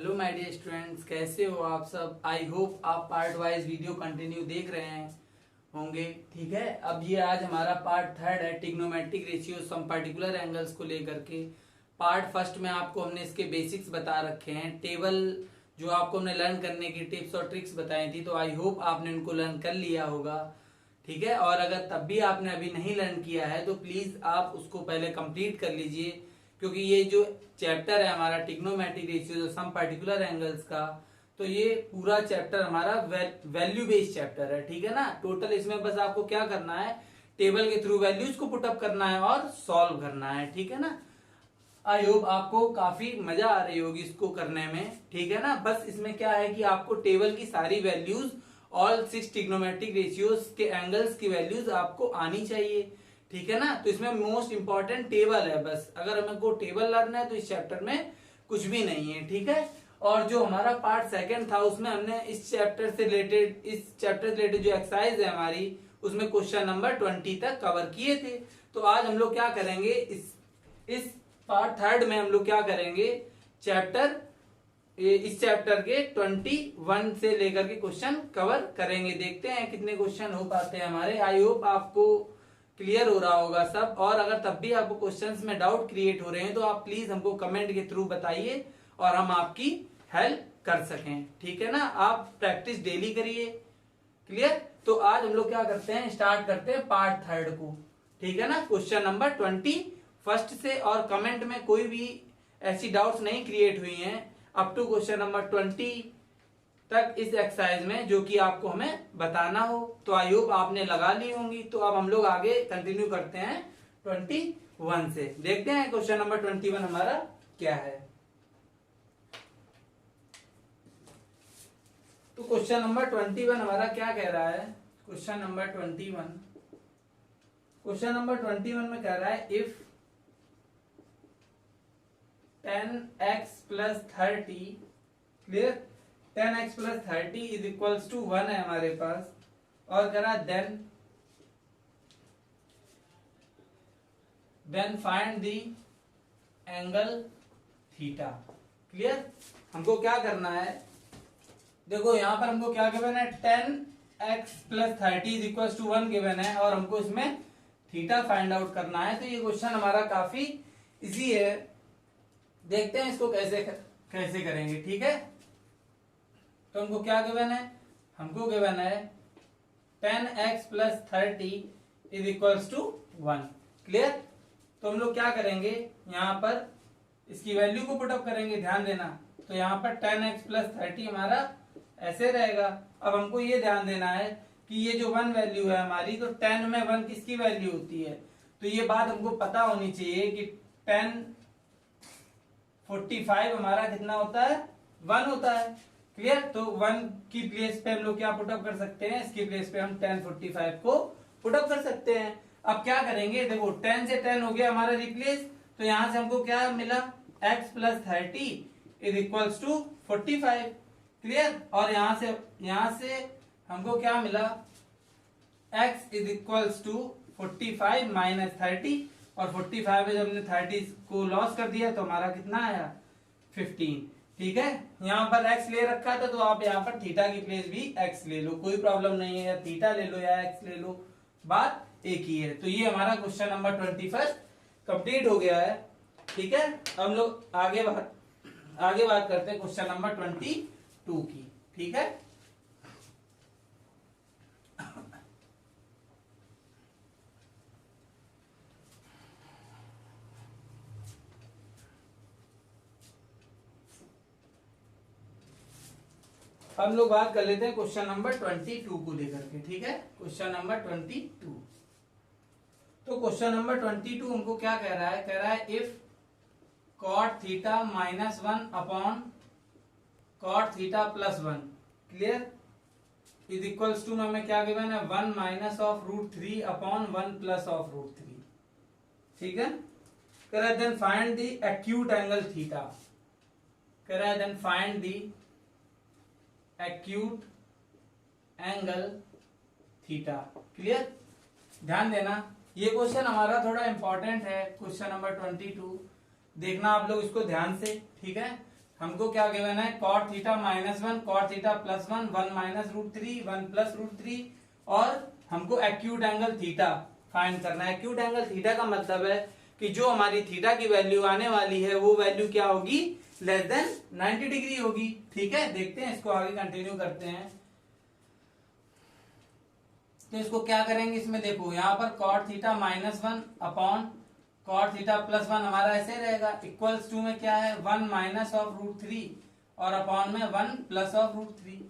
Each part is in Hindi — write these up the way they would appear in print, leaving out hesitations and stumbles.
हेलो माय डियर स्टूडेंट्स, कैसे हो आप सब। आई होप आप पार्ट वाइज वीडियो कंटिन्यू देख रहे हैं होंगे। ठीक है, अब ये आज हमारा पार्ट थर्ड है, trigonometric ratio some particular angles को लेकर के। पार्ट फर्स्ट में आपको हमने इसके बेसिक्स बता रखे हैं, टेबल जो आपको हमने लर्न करने की टिप्स और ट्रिक्स बताई थी, तो आई होप आपने उनको लर्न कर लिया होगा। ठीक है, और अगर तब भी आपने अभी नहीं लर्न किया है तो प्लीज आप उसको पहले कंप्लीट कर लीजिए, क्योंकि ये जो चैप्टर है हमारा trigonometric ratio some particular angles का, तो ये पूरा चैप्टर हमारा वैल्यू बेस्ड चैप्टर है। ठीक है ना, टोटल इसमें बस आपको क्या करना है, टेबल के थ्रू वैल्यूज को पुटअप करना है और सॉल्व करना है। ठीक है ना, आई होप आपको काफी मजा आ रही होगी इसको करने में। ठीक है ना, बस इसमें क्या है कि आपको टेबल की सारी वैल्यूज, ऑल 6 ट्रिग्नोमेट्रिक रेशियोज के एंगल्स की वैल्यूज आपको आनी चाहिए। ठीक है ना, तो इसमें मोस्ट इंपॉर्टेंट टेबल है। बस अगर हमको टेबल लर्न है तो इस चैप्टर में कुछ भी नहीं है। ठीक है, और जो हमारा पार्ट सेकंड था उसमें हमने इस चैप्टर से रिलेटेड जो एक्सरसाइज है हमारी, उसमें क्वेश्चन नंबर 20 तक कवर किए थे। तो आज हम लोग क्या करेंगे, इस पार्ट थर्ड में हम लोग क्या करेंगे, इस चैप्टर के 21 से लेकर के क्वेश्चन कवर करेंगे। देखते हैं कितने क्वेश्चन हो पाते हैं हमारे। आई होप आपको क्लियर हो रहा होगा सब, और अगर तब भी आपको क्वेश्चंस में डाउट क्रिएट हो रहे हैं तो आप प्लीज हमको कमेंट के थ्रू बताइए और हम आपकी हेल्प कर सकें। ठीक है ना, आप प्रैक्टिस डेली करिए। क्लियर, तो आज हम लोग क्या करते हैं, स्टार्ट करते हैं पार्ट थर्ड को। ठीक है ना, क्वेश्चन नंबर 20 फर्स्ट से, और कमेंट में कोई भी ऐसी डाउट्स नहीं क्रिएट हुई हैं अप टू क्वेश्चन नंबर 20 तक इस एक्सरसाइज में, जो कि आपको हमें बताना हो। तो आई होप आपने लगा ली होंगी। तो अब हम लोग आगे कंटिन्यू करते हैं 21 से। देखते हैं क्वेश्चन नंबर 21 हमारा क्या है। तो क्वेश्चन नंबर 21 हमारा क्या कह रहा है, क्वेश्चन नंबर 21 में कह रहा है, if 10x plus 30, clear, 10x plus 30 is equals to 1 है हमारे पास, और करा then find the angle theta. Clear, हमको क्या करना है, देखो यहां पर हमको क्या गिवन है, 10x plus 30 is equals to 1 given है, और हमको इसमें थीटा फाइंड आउट करना है। तो ये क्वेश्चन हमारा काफी इजी है, देखते हैं इसको कैसे करेंगे। ठीक है, तो हमको क्या गिवन है, हमको गिवन है 10x plus 30 is equals to 1। Clear, तो हम लोग क्या करेंगे, यहां पर इसकी वैल्यू को पुटअप करेंगे, ध्यान देना। तो यहां पर 10x प्लस 30 हमारा ऐसे रहेगा। अब हमको ये ध्यान देना है कि ये जो 1 वैल्यू है हमारी, तो 10 में 1 किसकी वैल्यू होती है, तो ये बात हमको पता होनी चाहिए कि 1045 हमारा कितना होता है, 1 होता है। क्लियर, तो 1 की प्लेस पे हम लोग क्या पुटअप कर सकते हैं, इसकी प्लेस पे हम 1045 को पुटअप कर सकते हैं। अब क्या करेंगे, देखो 10 से 10 हो गया हमारा रिप्लेस, तो यहां से हमको क्या मिला, x plus 30 is equals to 45। Clear, और यहां से हमको क्या मिला, x is equals to 45 minus 30, और 45 में जब हमने 30 को लॉस कर दिया तो हमारा कितना आया, 15। ठीक है, यहां पर x ले रखा था, तो आप यहां पर थीटा की प्लेस भी x ले लो, कोई प्रॉब्लम नहीं है, या थीटा ले लो या x ले लो, बात एक ही है। तो ये हमारा क्वेश्चन नंबर 21 कंप्लीट हो गया है। ठीक है, हम लोग आगे बात करते हैं क्वेश्चन नंबर 22 की। ठीक है, हम लोग बात कर लेते हैं क्वेश्चन नंबर 22 को लेकर के। ठीक है, क्वेश्चन नंबर 22। तो क्वेश्चन नंबर 22 हमको क्या कह रहा है, कह रहा है if cot theta minus 1 upon cot theta plus 1, clear, is equals to में हमें क्या गिवन है, 1 minus of root 3 upon 1 plus of root 3। ठीक है, कह रहा है then find the acute angle theta, कह रहा है then find the acute angle theta. Clear, ध्यान देना, ये क्वेश्चन हमारा थोड़ा इंपॉर्टेंट है, क्वेश्चन नंबर 22। देखना आप लोग इसको ध्यान से। ठीक है, हमको क्या गिवन है, cot theta minus 1, cot theta plus 1, 1 minus root 3, 1 plus root 3, और हमको एक्यूट एंगल थीटा फाइंड करना है। एक्यूट एंगल थीटा का मतलब है कि जो हमारी थीटा की वैल्यू आने वाली है वो वैल्यू क्या होगी, लेस देन 90 डिग्री होगी। ठीक है, देखते हैं इसको आगे कंटिन्यू करते हैं। तो इसको क्या करेंगे, इसमें देखो यहाँ पर cot theta minus 1 upon cot theta plus 1 हमारा ऐसे रहेगा, इक्वल्स टू में क्या है 1 माइनस ऑफ रूट 3 और अपॉन में 1 प्लस ऑफ रूट 3।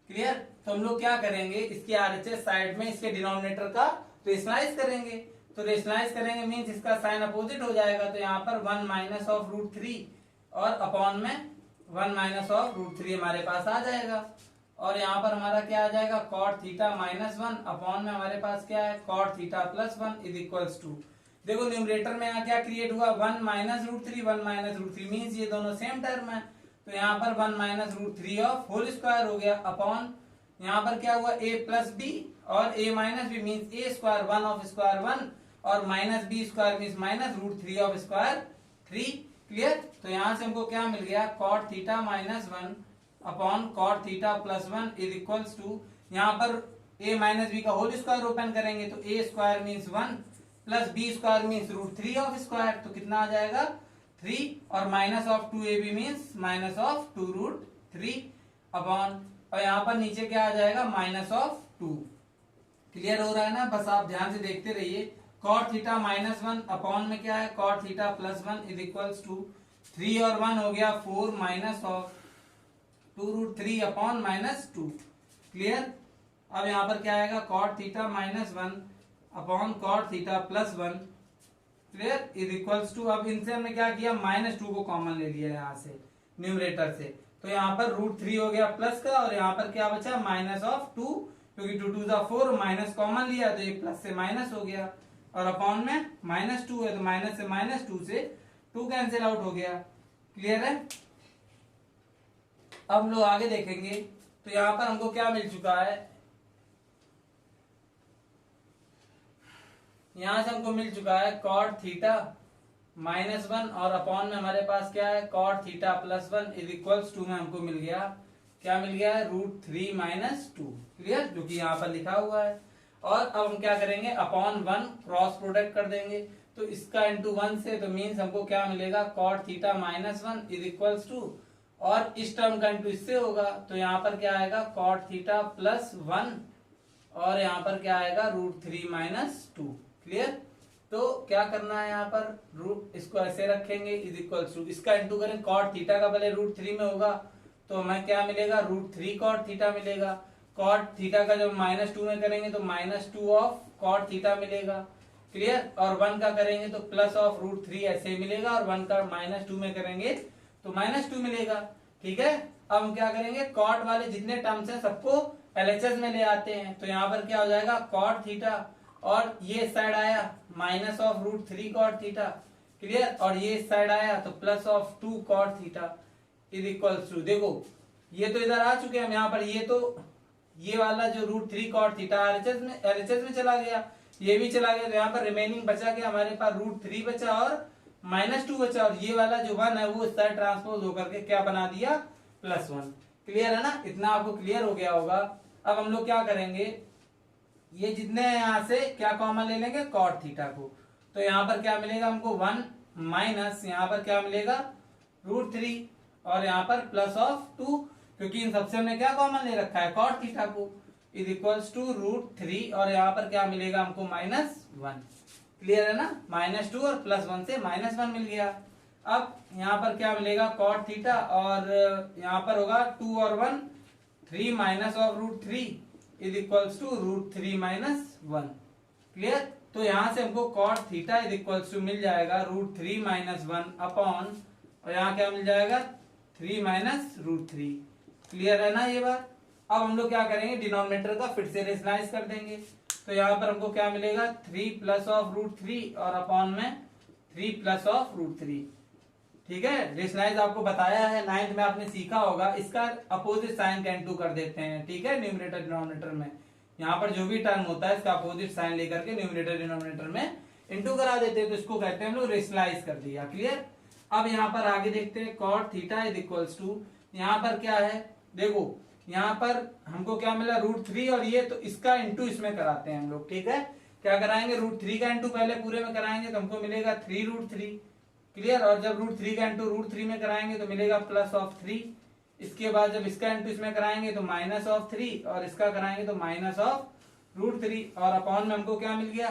क्लियर। तो हम लोग क्या करेंगे, इसके आरएचएस साइड में इसके डिनोमिनेटर का रेशनलाइज करेंगे। तो रेशनलाइज करेंगे मीन्स इसका साइन अपोजिट हो जाएगा। तो यहाँ पर 1 माइनस ऑफ रूट 3 और अपॉन में 1 माइनस ऑफ रूट 3 हमारे पास आ जाएगा। और यहाँ पर हमारा क्या आ जाएगा, कॉट थीटा माइनस 1 अपॉन में हमारे पास क्या है, cot theta plus 1 is equals to, देखो न्यूमरेटर में यहाँ क्या क्रिएट हुआ, 1 minus root 3, 1 minus root 3 means ये दोनों सेम टर्म है। तो यहाँ पर 1 minus root 3 of whole square हो गया अपॉन यहाँ पर क्या हुआ, a प्लस बी और a minus b means a square 1 of square 1 और minus b square means minus root 3 of square 3। Clear. तो यहाँ से हमको क्या मिल गया, cot theta minus 1 upon cot theta plus 1 is equals to, यहाँ पर a माइनस बी का होल स्क्वायर ओपन करेंगे तो a square means 1 plus b square means root 3 of square, तो कितना आ जाएगा 3 और minus of 2ab means minus of 2 root 3 upon, और यहाँ पर नीचे क्या आ जाएगा माइनस ऑफ 2। क्लियर हो रहा है ना, बस आप ध्यान से देखते रहिए। कॉट थीटा माइनस 1 अपॉन में क्या है, cot theta plus 1 is equals to 3 और 1 हो गया 4 minus of 2 root 3 upon minus 2। Clear. अब यहाँ पर क्या आएगा, cot theta minus 1 upon cot theta plus 1 clear is equals to, अब इनसे हमने क्या किया, माइनस 2 को कॉमन ले लिया यहाँ से न्यूमरेटर से, तो यहाँ पर रूट 3 हो गया प्लस का और यहाँ पर क्या बचा माइनस ऑफ 2, क्योंकि 2 2 4 माइनस कॉमन लिया तो ये प्लस से माइनस हो गया और अपॉन में माइनस 2 है तो माइनस से माइनस 2 से 2 कैंसिल आउट हो गया। क्लियर है। अब हम लोग आगे देखेंगे तो यहाँ पर हमको क्या मिल चुका है, यहां से हमको मिल चुका है कॉट थीटा माइनस 1 और अपॉन में हमारे पास क्या है, cot theta plus 1 is equals to में हमको मिल गया, क्या मिल गया है, रूट 3 माइनस 2। क्लियर, जो कि यहाँ पर लिखा हुआ है। और अब हम क्या करेंगे, अपॉन 1 क्रॉस प्रोडक्ट कर देंगे तो इसका इंटू 1 से, तो मीन्स हमको क्या मिलेगा, cot theta minus 1 is equals to, और इस टर्म का इंटू इससे होगा तो यहाँ पर क्या आएगा, कॉट थीटा प्लस 1 और यहाँ पर क्या आएगा, रूट 3 माइनस 2। क्लियर। तो क्या करना है यहाँ पर, रूट इसको ऐसे रखेंगे इज इक्वल्स टू, इसका इंटू करें कॉट थीटा का पहले रूट 3 में होगा तो हमें क्या मिलेगा, रूट 3 कॉट थीटा मिलेगा। कॉट थीटा का जब माइनस 2 में करेंगे तो माइनस 2 ऑफ कॉट थीटा मिलेगा। क्लियर। और 1 का करेंगे तो प्लस ऑफ रूट 3 ऐसे मिलेगा और 1 का माइनस 2 में करेंगे तो माइनस 2 मिलेगा। ठीक है। अब हम क्या करेंगे, कॉट वाले जितने टर्म्स हैं सबको एलएचएस में ले आते हैं तो यहाँ पर क्या हो जाएगा, कॉट थीटा और ये साइड आया minus of root 3 cot theta. Clear. और ये साइड आया तो plus of 2 cot theta is equals to, देखो ये तो इधर आ चुके हैं हम यहाँ पर, ये तो ये वाला जो रूट 3 कॉट थीटा एलएचएस में चला गया, ये भी चला गया तो यहाँ पर रिमेनिंग बचा के हमारे पास रूट 3 बचा और माइनस 2 बचा और ये वाला जो 1 है वो इस साइड ट्रांसपोज होकर के क्या बना दिया, प्लस 1। क्लियर है ना, इतना आपको क्लियर हो गया होगा। अब हम लोग क्या करेंगे, ये जितने हैं यहाँ से क्या कॉमन ले लेंगे, कॉट थीटा को, तो यहाँ पर क्या मिलेगा हमको 1 माइनस यहाँ पर क्या मिलेगा, रूट 3 और यहाँ पर प्लस ऑफ 2, क्योंकि इन सबसे हमने क्या कॉमन ले रखा है, कॉट थीटा को, इज इक्वल्स टू रूट 3 और यहाँ पर क्या मिलेगा हमको माइनस 1। क्लियर है ना, माइनस 2 और प्लस 1 से माइनस 1 मिल गया। अब यहाँ पर क्या मिलेगा, कॉट थीटा और यहाँ पर होगा 2 और 1 3 minus of root 3 is equals to root 3 minus 1। Clear. तो यहाँ से हमको cot theta is equals to मिल जाएगा रूट 3 माइनस 1 अपॉन, और यहाँ क्या मिल जाएगा 3 माइनस रूट 3। क्लियर है ना ये बात। अब हम लोग क्या करेंगे, डिनोमिनेटर का फिर से रेशनलाइज कर देंगे तो यहाँ पर हमको क्या मिलेगा, 3 प्लस ऑफ रूट 3 और अपॉन में 3 प्लस ऑफ रूट 3। ठीक है, रेशनलाइज आपको बताया है 9th में आपने सीखा होगा, इसका अपोजिट साइन का इनटू कर देते हैं। ठीक है, न्यूमरेटर डिनोमिनेटर में यहाँ पर जो भी टर्म होता है इसका अपोजिट साइन लेकर के न्यूमरेटर डिनोमिनेटर में इनटू करा देते हैं तो इसको कहते हैं हम लोग रेशनलाइज कर दिया। क्लियर। अब यहाँ पर आगे देखते हैं cot theta is equals to, यहाँ पर क्या है देखो, यहाँ पर हमको क्या मिला √3 और ये तो इसका इंटू इसमें कराते हैं हम लोग, ठीक है। क्या कराएंगे √3 का इंटू पहले पूरे में कराएंगे तो हमको मिलेगा 3√3, क्लियर। और जब √3 का इंटू √3 में कराएंगे तो मिलेगा +3। इसके बाद जब इसका इंटू इसमें कराएंगे तो -3 और इसका कराएंगे तो -√3 और अपॉन में हमको क्या मिल गया,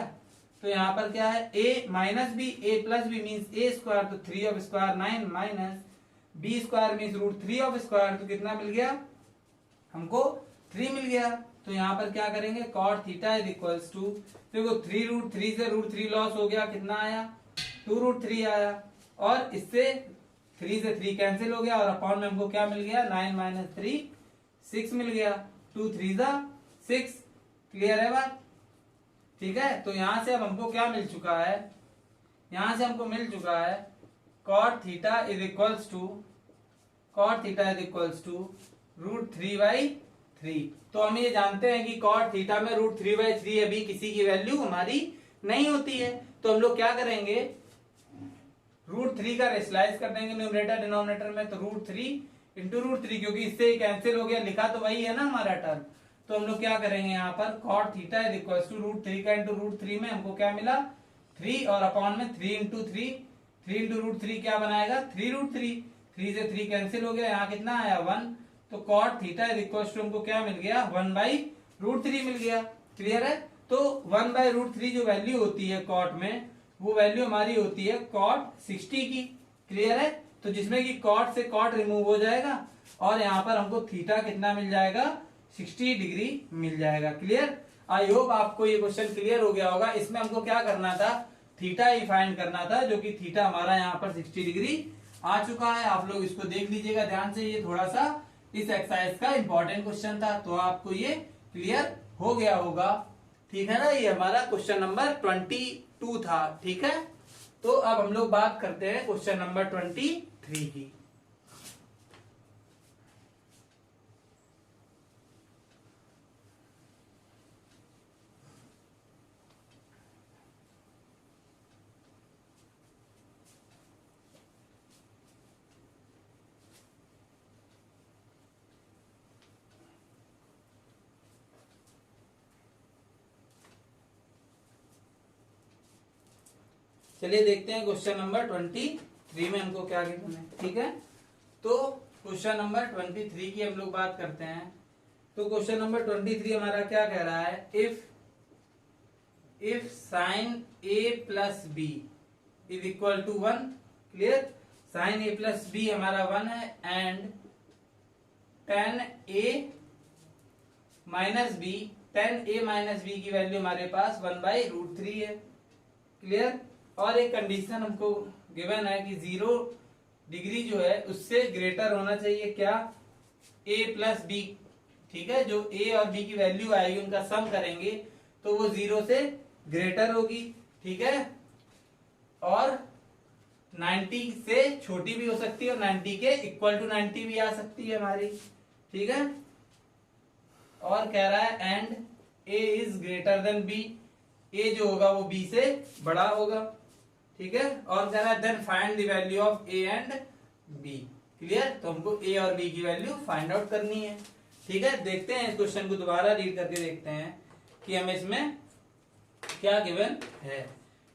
तो यहाँ पर क्या है a minus b, a plus b means a² तो 3 of square 9 minus b² means √3 of square तो कितना मिल गया हमको 3 मिल गया। तो यहाँ पर क्या करेंगे cot theta is equals to, देखो 3√3 से √3 लॉस हो गया, कितना आया 2√3 आया और इससे 3 से 3 कैंसिल हो गया और अपॉन में हमको क्या मिल गया 9 माइनस 3 6 मिल गया, 2 3 6, क्लियर है बात, ठीक है। तो यहां से अब हमको क्या मिल चुका है, यहां से हमको मिल चुका है cot theta is equals to, cot theta is equals to √3/3। तो हम ये जानते हैं कि कॉट थीटा में √3/3 अभी किसी की वैल्यू हमारी नहीं होती है, तो हम लोग क्या करेंगे √3 का रेशलाइज कर देंगे न्यूमरेटर डिनोमिनेटर में, तो √3 इंटू √3 क्योंकि इससे कैंसिल हो गया, लिखा तो वही है ना हमारा टर्म। तो हम लोग क्या करेंगे यहाँ पर cot theta is equals to √3 का इंटू √3 में हमको क्या मिला 3 और अपॉन में 3 इंटू 3 क्या बनाएगा 3√3, 3 से 3 कैंसिल हो गया, यहाँ कितना आया 1, तो cot theta is equals to हमको क्या मिल गया 1/√3 मिल गया, क्लियर है। तो 1/√3 जो वैल्यू होती है कॉट में वो वैल्यू हमारी होती है कॉट 60 की, क्लियर है। तो जिसमें कि कॉट से कॉट रिमूव हो जाएगा और यहाँ पर हमको थीटा कितना मिल जाएगा 60 डिग्री मिल जाएगा, क्लियर। आई होप आपको ये क्वेश्चन क्लियर हो गया होगा। इसमें हमको क्या करना था थीटा ही फाइंड करना था, जो कि थीटा हमारा यहाँ पर 60 डिग्री आ चुका है। आप लोग इसको देख लीजिएगा ध्यान से, ये थोड़ा सा इस एक्सरसाइज का इंपॉर्टेंट क्वेश्चन था, तो आपको ये क्लियर हो गया होगा, ठीक है ना। ये हमारा क्वेश्चन नंबर 22 था, ठीक है। तो अब हम लोग बात करते हैं क्वेश्चन नंबर 23 की। चलिए देखते हैं क्वेश्चन नंबर 23 में हमको क्या गिवन है, ठीक है। तो क्वेश्चन नंबर 23 की हम लोग बात करते हैं। तो क्वेश्चन नंबर 23 हमारा क्या कह रहा है, if sine a plus B is equal to 1, clear. Sine a plus b हमारा 1 है and tan a minus b, tan a minus b की वैल्यू हमारे पास 1/√3 है, क्लियर। और एक कंडीशन हमको गिवन है कि 0 डिग्री जो है उससे ग्रेटर होना चाहिए क्या a प्लस बी, ठीक है। जो a और b की वैल्यू आएगी उनका सम करेंगे तो वो 0 से ग्रेटर होगी, ठीक है। और 90 से छोटी भी हो सकती है और 90 के इक्वल टू 90 भी आ सकती है हमारी, ठीक है। और कह रहा है and a is greater than b, a जो होगा वो b से बड़ा होगा, ठीक है। और कह रहा है then find the value of a and b, clear. तो हमको a और b की वैल्यू फाइंड आउट करनी है, ठीक है। देखते हैं इस क्वेश्चन को दोबारा रीड करके देखते हैं कि हमें इसमें क्या गिवन है,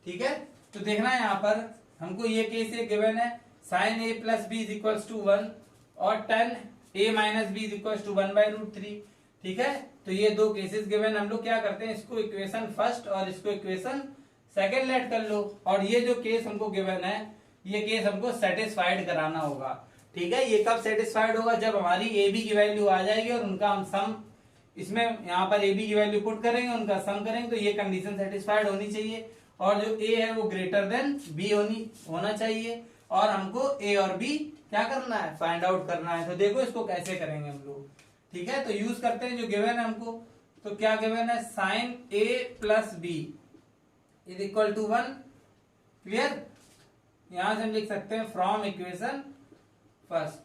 ठीक है। तो देखना है यहाँ पर हमको ये केस गिवन है sine a plus B is equal to 1 और tan a minus b is equal to 1/√3, ठीक है। तो ये दो केसेस गिवन, हम लोग क्या करते हैं इसको इक्वेशन फर्स्ट और इसको इक्वेशन सेकेंड लेट कर लो। और ये जो केस हमको गिवन है ये केस हमको सेटिस्फाइड कराना होगा, ठीक है। ये कब सेटिस्फाइड होगा, जब हमारी ए बी की वैल्यू आ जाएगी और उनका हम सम इसमें यहाँ पर ए बी की वैल्यू पुट करेंगे, उनका सम करेंगे, तो ये कंडीशन सेटिस्फाइड होनी चाहिए और जो ए है वो ग्रेटर देन बी होना चाहिए और हमको ए और बी क्या करना है फाइंड आउट करना है। तो देखो इसको कैसे करेंगे हम लोग, ठीक है। तो यूज करते हैं जो गिवन है हमको, तो क्या गिवन है sine a plus B is equal to 1, clear. यहां से हम लिख सकते हैं फ्रॉम इक्वेशन फर्स्ट।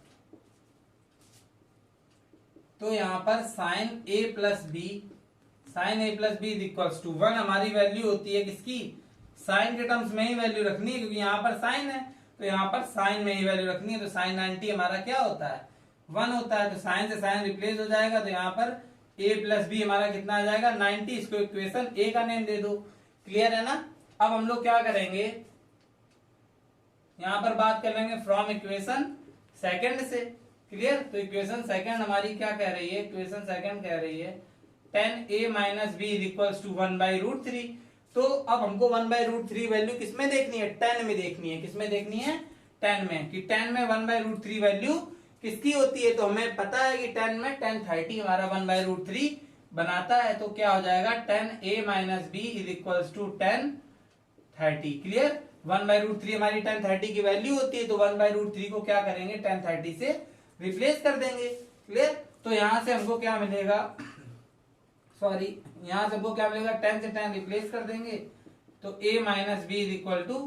तो यहां पर sine a plus B is equal to 1 हमारी वैल्यू होती है किसकी, साइन के टर्म्स में ही वैल्यू रखनी है क्योंकि यहां पर साइन है तो यहाँ पर साइन में ही वैल्यू रखनी है, तो साइन 90 हमारा क्या होता है 1 होता है, तो साइन से साइन रिप्लेस हो जाएगा, तो यहाँ पर a प्लस बी हमारा कितना आ जाएगा 90, इसको इक्वेशन a का नेम दे दो। क्लियर है ना। अब हम लोग क्या करेंगे, यहाँ पर बात कर लेंगे फ्रॉम इक्वेशन सेकंड से। क्लियर, तो इक्वेशन सेकंड हमारी क्या कह रही है, इक्वेशन सेकंड कह रही है 10a minus b is equals to 1/√3। तो अब हमको 1/√3 वैल्यू किसमें देखनी है, 10 में देखनी है। किसमें देखनी है, 10 में, कि 10 में 1/√3 वैल्यू किसकी होती है, तो हमें पता है कि 10 में 10/30 हमारा 1/√3 बनाता है, तो क्या हो जाएगा 10a minus b is equals to 10/30। Clear, 1/√3 हमारी 10/30 की वैल्यू होती है, तो 1/√3 को क्या करेंगे 10/30 से रिप्लेस कर देंगे। क्लियर, तो यहां से हमको क्या मिलेगा, सॉरी यहां से हमको क्या मिलेगा 10 से 10 रिप्लेस कर देंगे, तो a minus b is equal to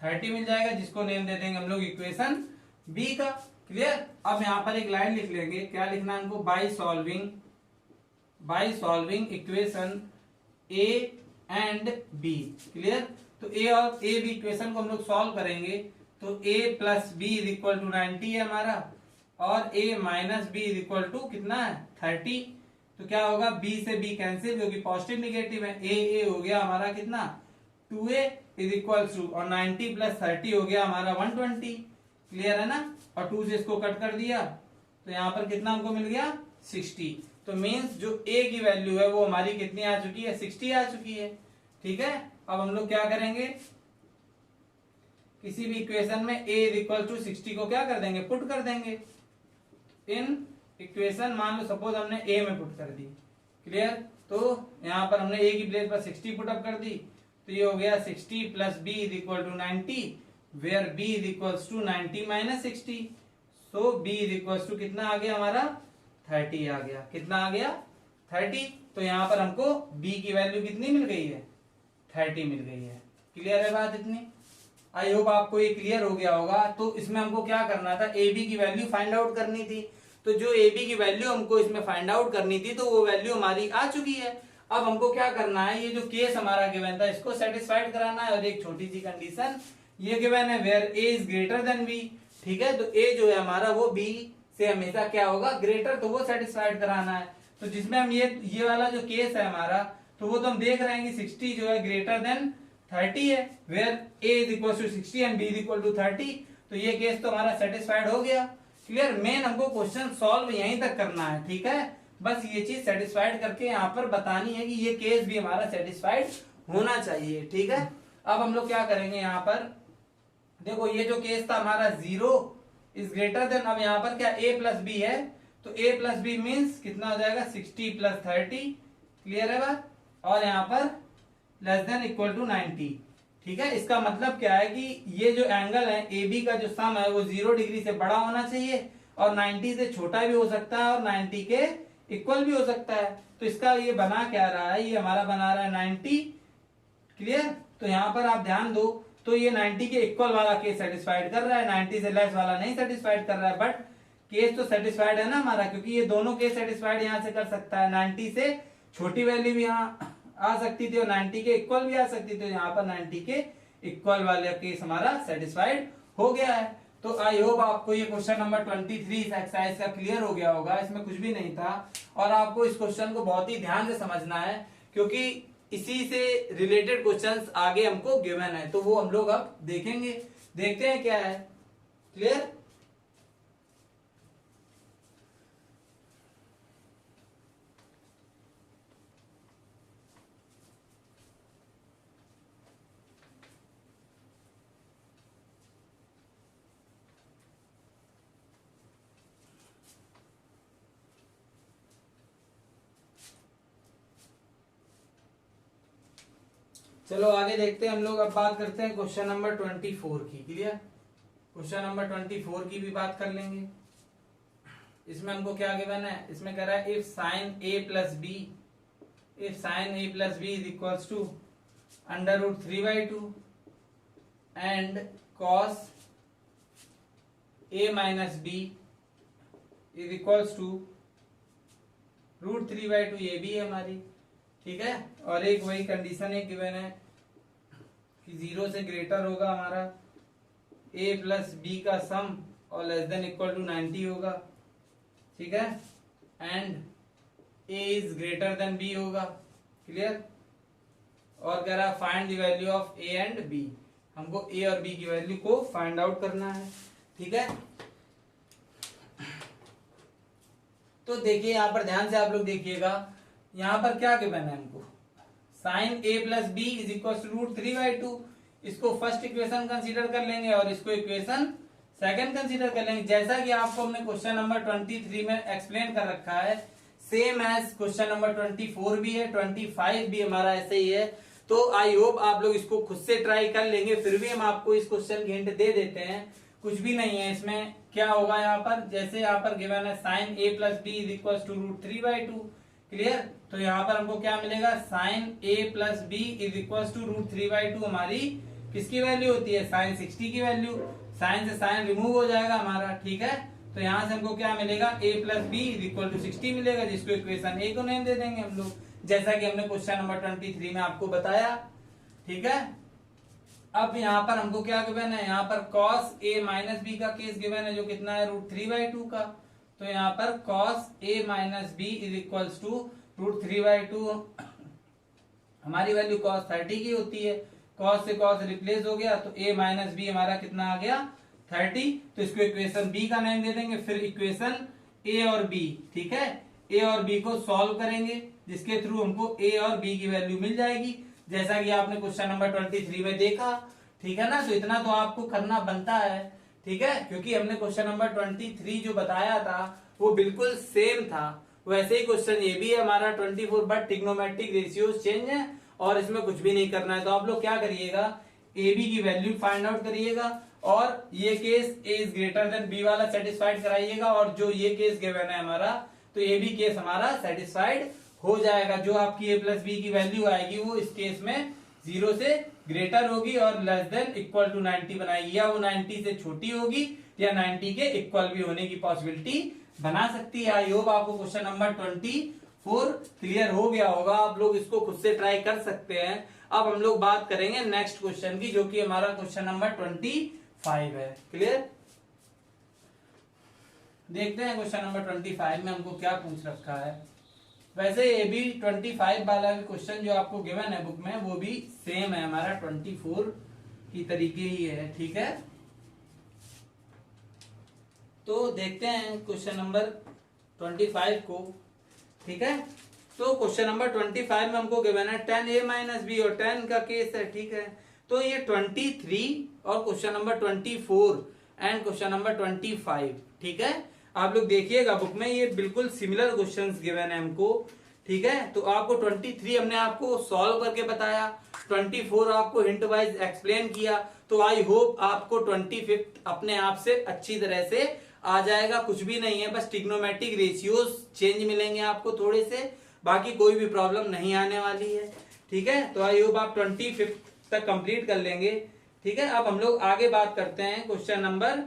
30 मिल जाएगा, जिसको नेम दे देंगे हम लोग इक्वेशन b का। क्लियर, अब यहां पर एक लाइन लिख लेंगे, क्या लिखना है हमको, by solving equation a and b। Clear, तो a और a b इक्वेशन को हम लोग सॉल्व करेंगे, तो a plus B is equal to 90 है हमारा, और a minus b is equal to कितना है 30। तो क्या होगा, b से b कैंसिल, क्योंकि पॉजिटिव निगेटिव है, a हो गया हमारा कितना 2a इज इक्वल टू, और 90 प्लस 30 हो गया हमारा 120। क्लियर है ना, और 2 से इसको कट कर दिया, तो यहाँ पर कितना हमको मिल गया 60। तो मीन्स जो a की वैल्यू है वो हमारी कितनी आ चुकी है 60 आ चुकी है। ठीक है, अब हम लोग क्या करेंगे, किसी भी इक्वेशन में a इज इक्वल टू 60 को क्या कर देंगे, पुट कर देंगे इन इक्वेशन। मान लो सपोज हमने a में पुट कर दी। क्लियर, तो यहां पर हमने a की प्लेस पर 60 पुट अप कर दी, तो ये हो गया 60 plus b is equal to 90, where b is equal to 90 minus 60। So b is equal to कितना आ गया हमारा 30 आ गया। कितना आ गया 30। तो यहां पर हमको b की वैल्यू कितनी मिल गई है 30 मिल गई है। क्लियर है बात इतनी, आई होप आपको ये क्लियर हो गया होगा। तो इसमें हमको क्या करना था, ए बी की वैल्यू फाइंड आउट करनी थी, तो जो ए बी की वैल्यू हमको इसमें फाइंड आउट करनी थी, तो वो वैल्यू हमारी आ चुकी है। अब हमको क्या करना है, ये जो केस हमारा गिवन था इसको सेटिस्फाइड कराना है, और एक छोटी सी कंडीशन ये गिवन है where a is greater than b. ठीक है, तो ए जो है हमारा वो बी से हमेशा क्या होगा ग्रेटर, तो वो सेटिस्फाइड कराना है। तो जिसमें हम ये वाला जो केस है हमारा, तो वो तो हम देख रहे हैं कि 60 जो है ग्रेटर देन 30 है, where a is equal to 60 and b is equal to 30। तो ये केस तो हमारा सेटिस्फाइड हो गया। क्लियर, मेन हमको क्वेश्चन सॉल्व यहीं तक करना है। ठीक है, बस ये चीज सेटिस्फाइड करके यहाँ पर बतानी है कि ये केस भी हमारा सेटिस्फाइड होना चाहिए। ठीक है, अब हम लोग क्या करेंगे, यहाँ पर देखो ये जो केस था हमारा 0 इज ग्रेटर देन, अब यहाँ पर क्या a प्लस बी है, तो a प्लस बी मीन्स कितना हो जाएगा 60 प्लस 30। क्लियर है बात, और यहाँ पर लेस देन इक्वल टू 90। ठीक है, इसका मतलब क्या है कि ये जो एंगल है ए बी का जो सम है वो 0 डिग्री से बड़ा होना चाहिए, और 90 से छोटा भी हो सकता है, और 90 के इक्वल भी हो सकता है। तो इसका ये बना क्या रहा है, ये हमारा बना रहा है 90। क्लियर, तो यहाँ पर आप ध्यान दो, तो ये 90 के इक्वल वाला केस सेटिस्फाइड कर रहा है, 90 से लेस वाला नहीं सेटिस्फाइड कर रहा है, बट केस तो सेटिस्फाइड है ना हमारा, क्योंकि ये दोनों केस सेटिस्फाइड यहाँ से कर सकता है। 90 से छोटी वैल्यू भी यहाँ आ सकती थी, और 90 के इक्वल भी आ सकती थी, तो यहाँ पर 90 के इक्वल वाला केस हमारा सेटिस्फाइड हो गया है। तो आई होप आपको ये क्वेश्चन नंबर 23 इस एक्सरसाइज का क्लियर हो गया होगा। इसमें कुछ भी नहीं था, और आपको इस क्वेश्चन को बहुत ही ध्यान से समझना है, क्योंकि इसी से रिलेटेड क्वेश्चंस आगे हमको गिवन है, तो वो हम लोग अब देखेंगे। देखते हैं क्या है। क्लियर, चलो आगे देखते हैं हम लोग। अब बात करते हैं क्वेश्चन नंबर 24 की। क्लियर, क्वेश्चन नंबर 24 की भी बात कर लेंगे। इसमें हमको क्या गिवन है, इसमें कह रहा है if sine a plus b, if sine a plus B is equals to √3/2 and cos a minus b is equals to √3/2, ये भी है हमारी। ठीक है, और एक वही कंडीशन है गिवन है कि 0 से ग्रेटर होगा हमारा ए प्लस बी का सम और लेस देन इक्वल टू 90 होगा, ठीक है, and a is greater than b होगा, क्लियर। और कह रहा है find the value of a and b, हमको ए और बी की वैल्यू को फाइंड आउट करना है, ठीक है। तो देखिए यहाँ पर ध्यान से आप लोग देखिएगा, यहाँ पर क्या गिवन है हमको, sine a plus B is equal to √3/2। इसको फर्स्ट इक्वेशन कंसीडर कर लेंगे और इसको इक्वेशन सेकंड कंसीडर कर लेंगे, जैसा कि आपको हमने क्वेश्चन नंबर 23 में एक्सप्लेन कर रखा है, सेम एज क्वेश्चन नंबर 24 भी है, 25 भी हमारा ऐसे ही है। तो आई होप आप लोग इसको खुद से ट्राई कर लेंगे, फिर भी हम आपको इस क्वेश्चन की हिंट दे देते हैं, कुछ भी नहीं है इसमें। क्या होगा यहाँ पर, जैसे यहाँ पर गिवन है sine a plus B is equal to √3/2, clear. तो यहाँ पर हमको क्या मिलेगा, sine a plus B is equal to √3/2 हमारी किसकी वैल्यू होती है, साइन 60 की वैल्यू। साइन से साइन रिमूव हो जाएगा हमारा, ठीक है। तो यहाँ से हमको क्या मिलेगा, a plus B is equal to 60 मिलेगा, जिसको इक्वेशन ए को नेम दे देंगे हम लोग, जैसा कि हमने क्वेश्चन नंबर 23 में आपको बताया, ठीक है। अब यहाँ पर हमको क्या गिवन है, यहाँ पर cos a माइनस बी का केस गिवन है, जो कितना है √3/2 का। तो यहाँ पर cos a minus b is equal to √3/2, हमारी वैल्यू cos 30 की होती है, cos से cos रिप्लेस हो गया, तो a माइनस बी हमारा कितना आ गया 30। तो इसको इक्वेशन b का नाम दे देंगे, फिर इक्वेशन a और b, ठीक है, a और b को सॉल्व करेंगे, जिसके थ्रू हमको a और b की वैल्यू मिल जाएगी, जैसा कि आपने क्वेश्चन नंबर 23 में देखा, ठीक है ना। तो इतना तो आपको करना बनता है, ठीक है, क्योंकि हमने क्वेश्चन नंबर 23 जो बताया था वो बिल्कुल सेम था, वैसे ही क्वेश्चन ये भी है हमारा 24, बट ट्रिग्नोमेट्रिक रेशियोज चेंज है और इसमें कुछ भी नहीं करना है। तो आप लोग क्या करिएगा, ए बी की वैल्यू फाइंड आउट करिएगा और ये case a is greater than b वाला सेटिस्फाइड कराइएगा, और जो ये केस गिवन है हमारा, तो ये भी केस हमारा सेटिस्फाइड हो जाएगा। जो आपकी ए प्लस बी की वैल्यू आएगी वो इस केस में 0 से ग्रेटर होगी और लेस देन इक्वल टू 90 बनाएगी, या वो 90 से छोटी होगी या 90 के इक्वल भी होने की पॉसिबिलिटी बना सकती है। आई होप आपको क्वेश्चन नंबर 24 क्लियर हो गया होगा, आप लोग इसको खुद से ट्राई कर सकते हैं। अब हम लोग बात करेंगे नेक्स्ट क्वेश्चन की, जो कि हमारा क्वेश्चन नंबर 25 है, क्लियर। देखते हैं क्वेश्चन नंबर 25 में हमको क्या पूछ रखा है। वैसे ये भी 25 वाला क्वेश्चन जो आपको गिवन है बुक में, वो भी सेम है हमारा 24 की तरीके ही है, ठीक है। तो देखते हैं क्वेश्चन नंबर 25 को, ठीक है। तो क्वेश्चन नंबर 25 में हमको गिवन है 10a माइनस बी और 10 का केस है, ठीक है। तो ये 23 और question number 24 and question number 25, ठीक है। आप लोग देखिएगा बुक में ये बिल्कुल सिमिलर क्वेश्चंस गिवन है हमको, ठीक है। तो आपको 23 हमने आपको सॉल्व करके बताया, 24 आपको हिंट वाइज एक्सप्लेन किया। तो आई होप आपको 25 अपने आप से अच्छी तरह से आ जाएगा, कुछ भी नहीं है, बस ट्रिग्नोमेट्रिक रेशियोज चेंज मिलेंगे आपको थोड़े से, बाकी कोई भी प्रॉब्लम नहीं आने वाली है, ठीक है। तो आई होप आप 25 तक कंप्लीट कर लेंगे, ठीक है। अब हम लोग आगे बात करते हैं क्वेश्चन नंबर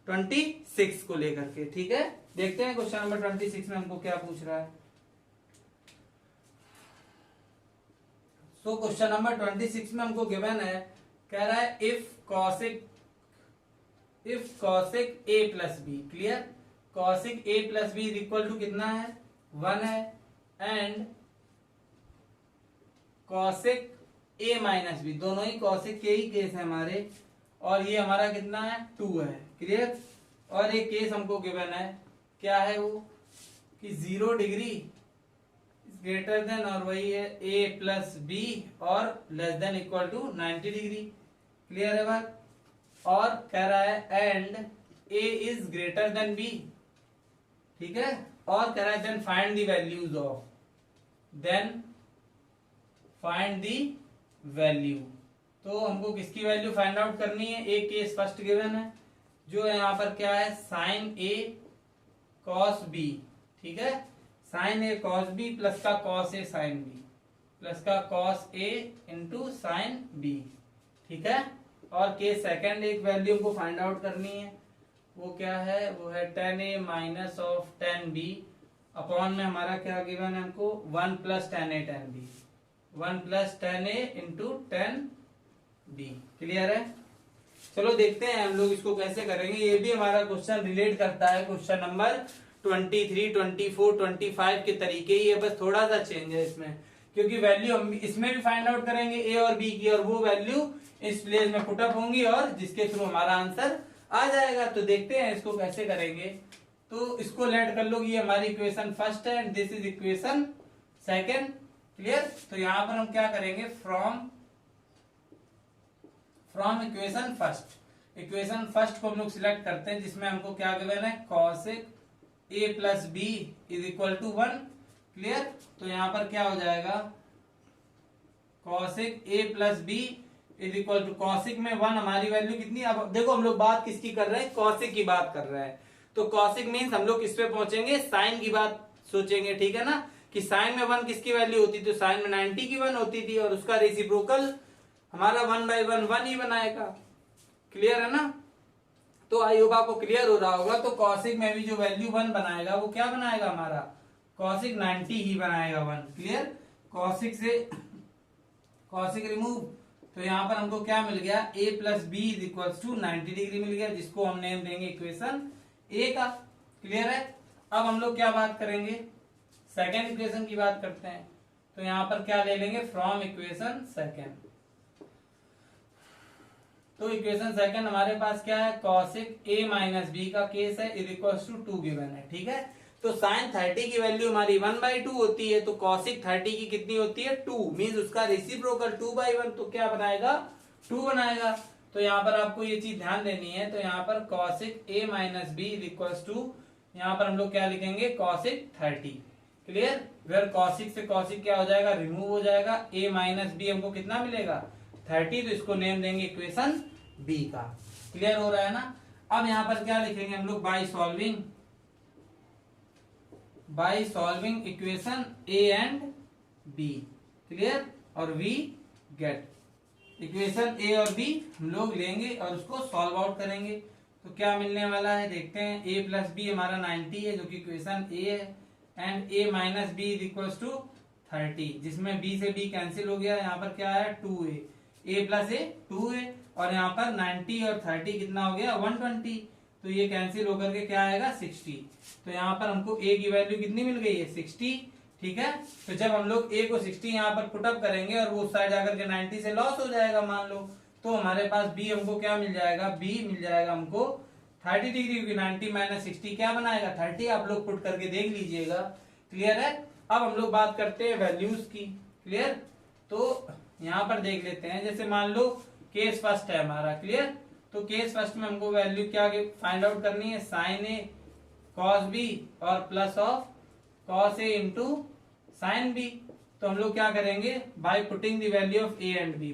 26 को लेकर के, ठीक है। देखते हैं क्वेश्चन नंबर 26 में हमको क्या पूछ रहा है। तो क्वेश्चन नंबर 26 में हमको गिवन है, कह रहा है if cosec a plus b, clear, cosec a plus B is equal to कितना है 1 है, and cosec a minus b, दोनों ही कॉसिक के ही केस है हमारे, और ये हमारा कितना है 2 है, क्लियर। और एक केस हमको गिवन है, क्या है वो, कि 0 डिग्री ग्रेटर देन, और वही है a प्लस बी और less than equal to 90 degree, clear है बात। और कह रहा है and a is greater than b, ठीक है। और कह रहा है then find the values of, then find the value. तो हमको किसकी वैल्यू फाइंड आउट करनी है, एक केस फर्स्ट गिवन है, जो है यहाँ पर क्या है साइन a कॉस b, ठीक है, sine a cos B plus का cos A sine B plus का cos a into sine B, ठीक है। और केस सेकंड एक वैल्यू को फाइंड आउट करनी है, वो क्या है, वो है 10a minus of 10b upon में हमारा क्या गिवन है हमको 1 plus 10a 10b, 1 plus 10a into 10b, clear है। चलो देखते हैं हम लोग इसको कैसे करेंगे। ये भी हमारा क्वेश्चन रिलेट करता है क्वेश्चन नंबर 23, 24, 25 के तरीके ही है, बस थोड़ा सा चेंज है इसमें, क्योंकि वैल्यू हम इसमें भी फाइंड आउट करेंगे ए और बी की, और वो वैल्यू इस प्लेस में पुटअप होंगी और जिसके थ्रू हमारा आंसर आ जाएगा। तो देखते हैं इसको कैसे करेंगे। तो इसको लेट कर लो, ये हमारी इक्वेशन फर्स्ट है and this is equation second. Clear. तो यहां पर हम क्या करेंगे, from equation first, equation first को हम लोग सिलेक्ट करते हैं जिसमें हमको क्या गिवन है, cosec a plus B is equal to 1। Clear. तो यहां पर क्या हो जाएगा, cosec a plus B is equal to, cosec में 1 हमारी वैल्यू कितनी, अब देखो हम लोग बात किसकी कर रहे हैं, कॉसेक की बात कर रहे हैं। तो कॉसेक मीन्स हम लोग किस पे पहुंचेंगे, साइन की बात सोचेंगे, ठीक है ना, कि साइन में 1 किसकी वैल्यू होती थी, तो साइन में 90 की 1 होती थी, और उसका रेसिप्रोकल हमारा 1/1 1 ही बनाएगा। क्लियर है ना। तो आई होप आपको क्लियर हो रहा होगा। तो कॉसिक में भी जो वैल्यू 1 बनाएगा वो क्या बनाएगा, हमारा कॉसिक 90 ही बनाएगा 1। क्लियर। कॉसिक से कॉसिक रिमूव, तो यहां पर हमको क्या मिल गया, a plus B is equal to 90 degree मिल गया, जिसको हम नेम देंगे इक्वेशन ए का। क्लियर है। अब हम लोग क्या बात करेंगे, सेकेंड इक्वेशन की बात करते हैं। तो यहां पर क्या ले लेंगे, फ्रॉम इक्वेशन सेकेंड। तो इक्वेशन सेकंड हमारे पास क्या है, कॉसिक ए माइनस बी का केस है, इज इक्वल टू 2 गिवन है। ठीक है। तो साइन 30 की वैल्यू हमारी 1/2 होती है, तो कॉसिक 30 की कितनी होती है, 2, मीन्स उसका रेसिप्रोकल 2/1, तो क्या बनाएगा, 2 बनाएगा। तो यहाँ पर आपको ये चीज ध्यान देनी है। तो यहाँ पर cosec a minus b is equal to, यहाँ पर हम लोग क्या लिखेंगे, कॉसिक 30। क्लियर। वेयर कॉसिक से कॉसिक क्या हो जाएगा, रिमूव हो जाएगा, a माइनस बी हमको कितना मिलेगा, 30, तो इसको नेम देंगे इक्वेशन बी का। क्लियर हो रहा है ना। अब यहां पर क्या लिखेंगे हम लोग, by solving equation a and b. Clear. और वी गेट इक्वेशन ए और बी हम लोग लेंगे और उसको सॉल्व आउट करेंगे। तो क्या मिलने वाला है, देखते हैं। a प्लस बी हमारा 90 है, जो कि इक्वेशन ए है, and a minus b is equal to 30, जिसमें b से b कैंसिल हो गया। यहाँ पर क्या है, 2a, a plus A 2a, और यहाँ पर 90 और 30 कितना हो गया, 120, तो ये कैंसिल होकर के क्या आएगा, 60। तो यहाँ पर हमको a की वैल्यू कितनी मिल गई है, 60। ठीक है। तो जब हम लोग a को 60 यहाँ पर पुटअप करेंगे और वो साइड आकर के 90 से लॉस हो जाएगा मान लो, तो हमारे पास b हमको क्या मिल जाएगा, b मिल जाएगा हमको 30 डिग्री, क्योंकि 90 माइनस 60 क्या बनाएगा, 30। आप लोग पुट करके देख लीजिएगा। क्लियर है। अब हम लोग बात करते हैं वैल्यूज की। क्लियर। तो यहाँ पर देख लेते हैं, जैसे मान लो केस फर्स्ट है हमारा। क्लियर। तो केस फर्स्ट में हमको वैल्यू क्या फाइंड आउट करनी है, साइन ए कॉस बी और plus of cos a into sine b. तो हम लोग क्या करेंगे, by putting the value of a and b,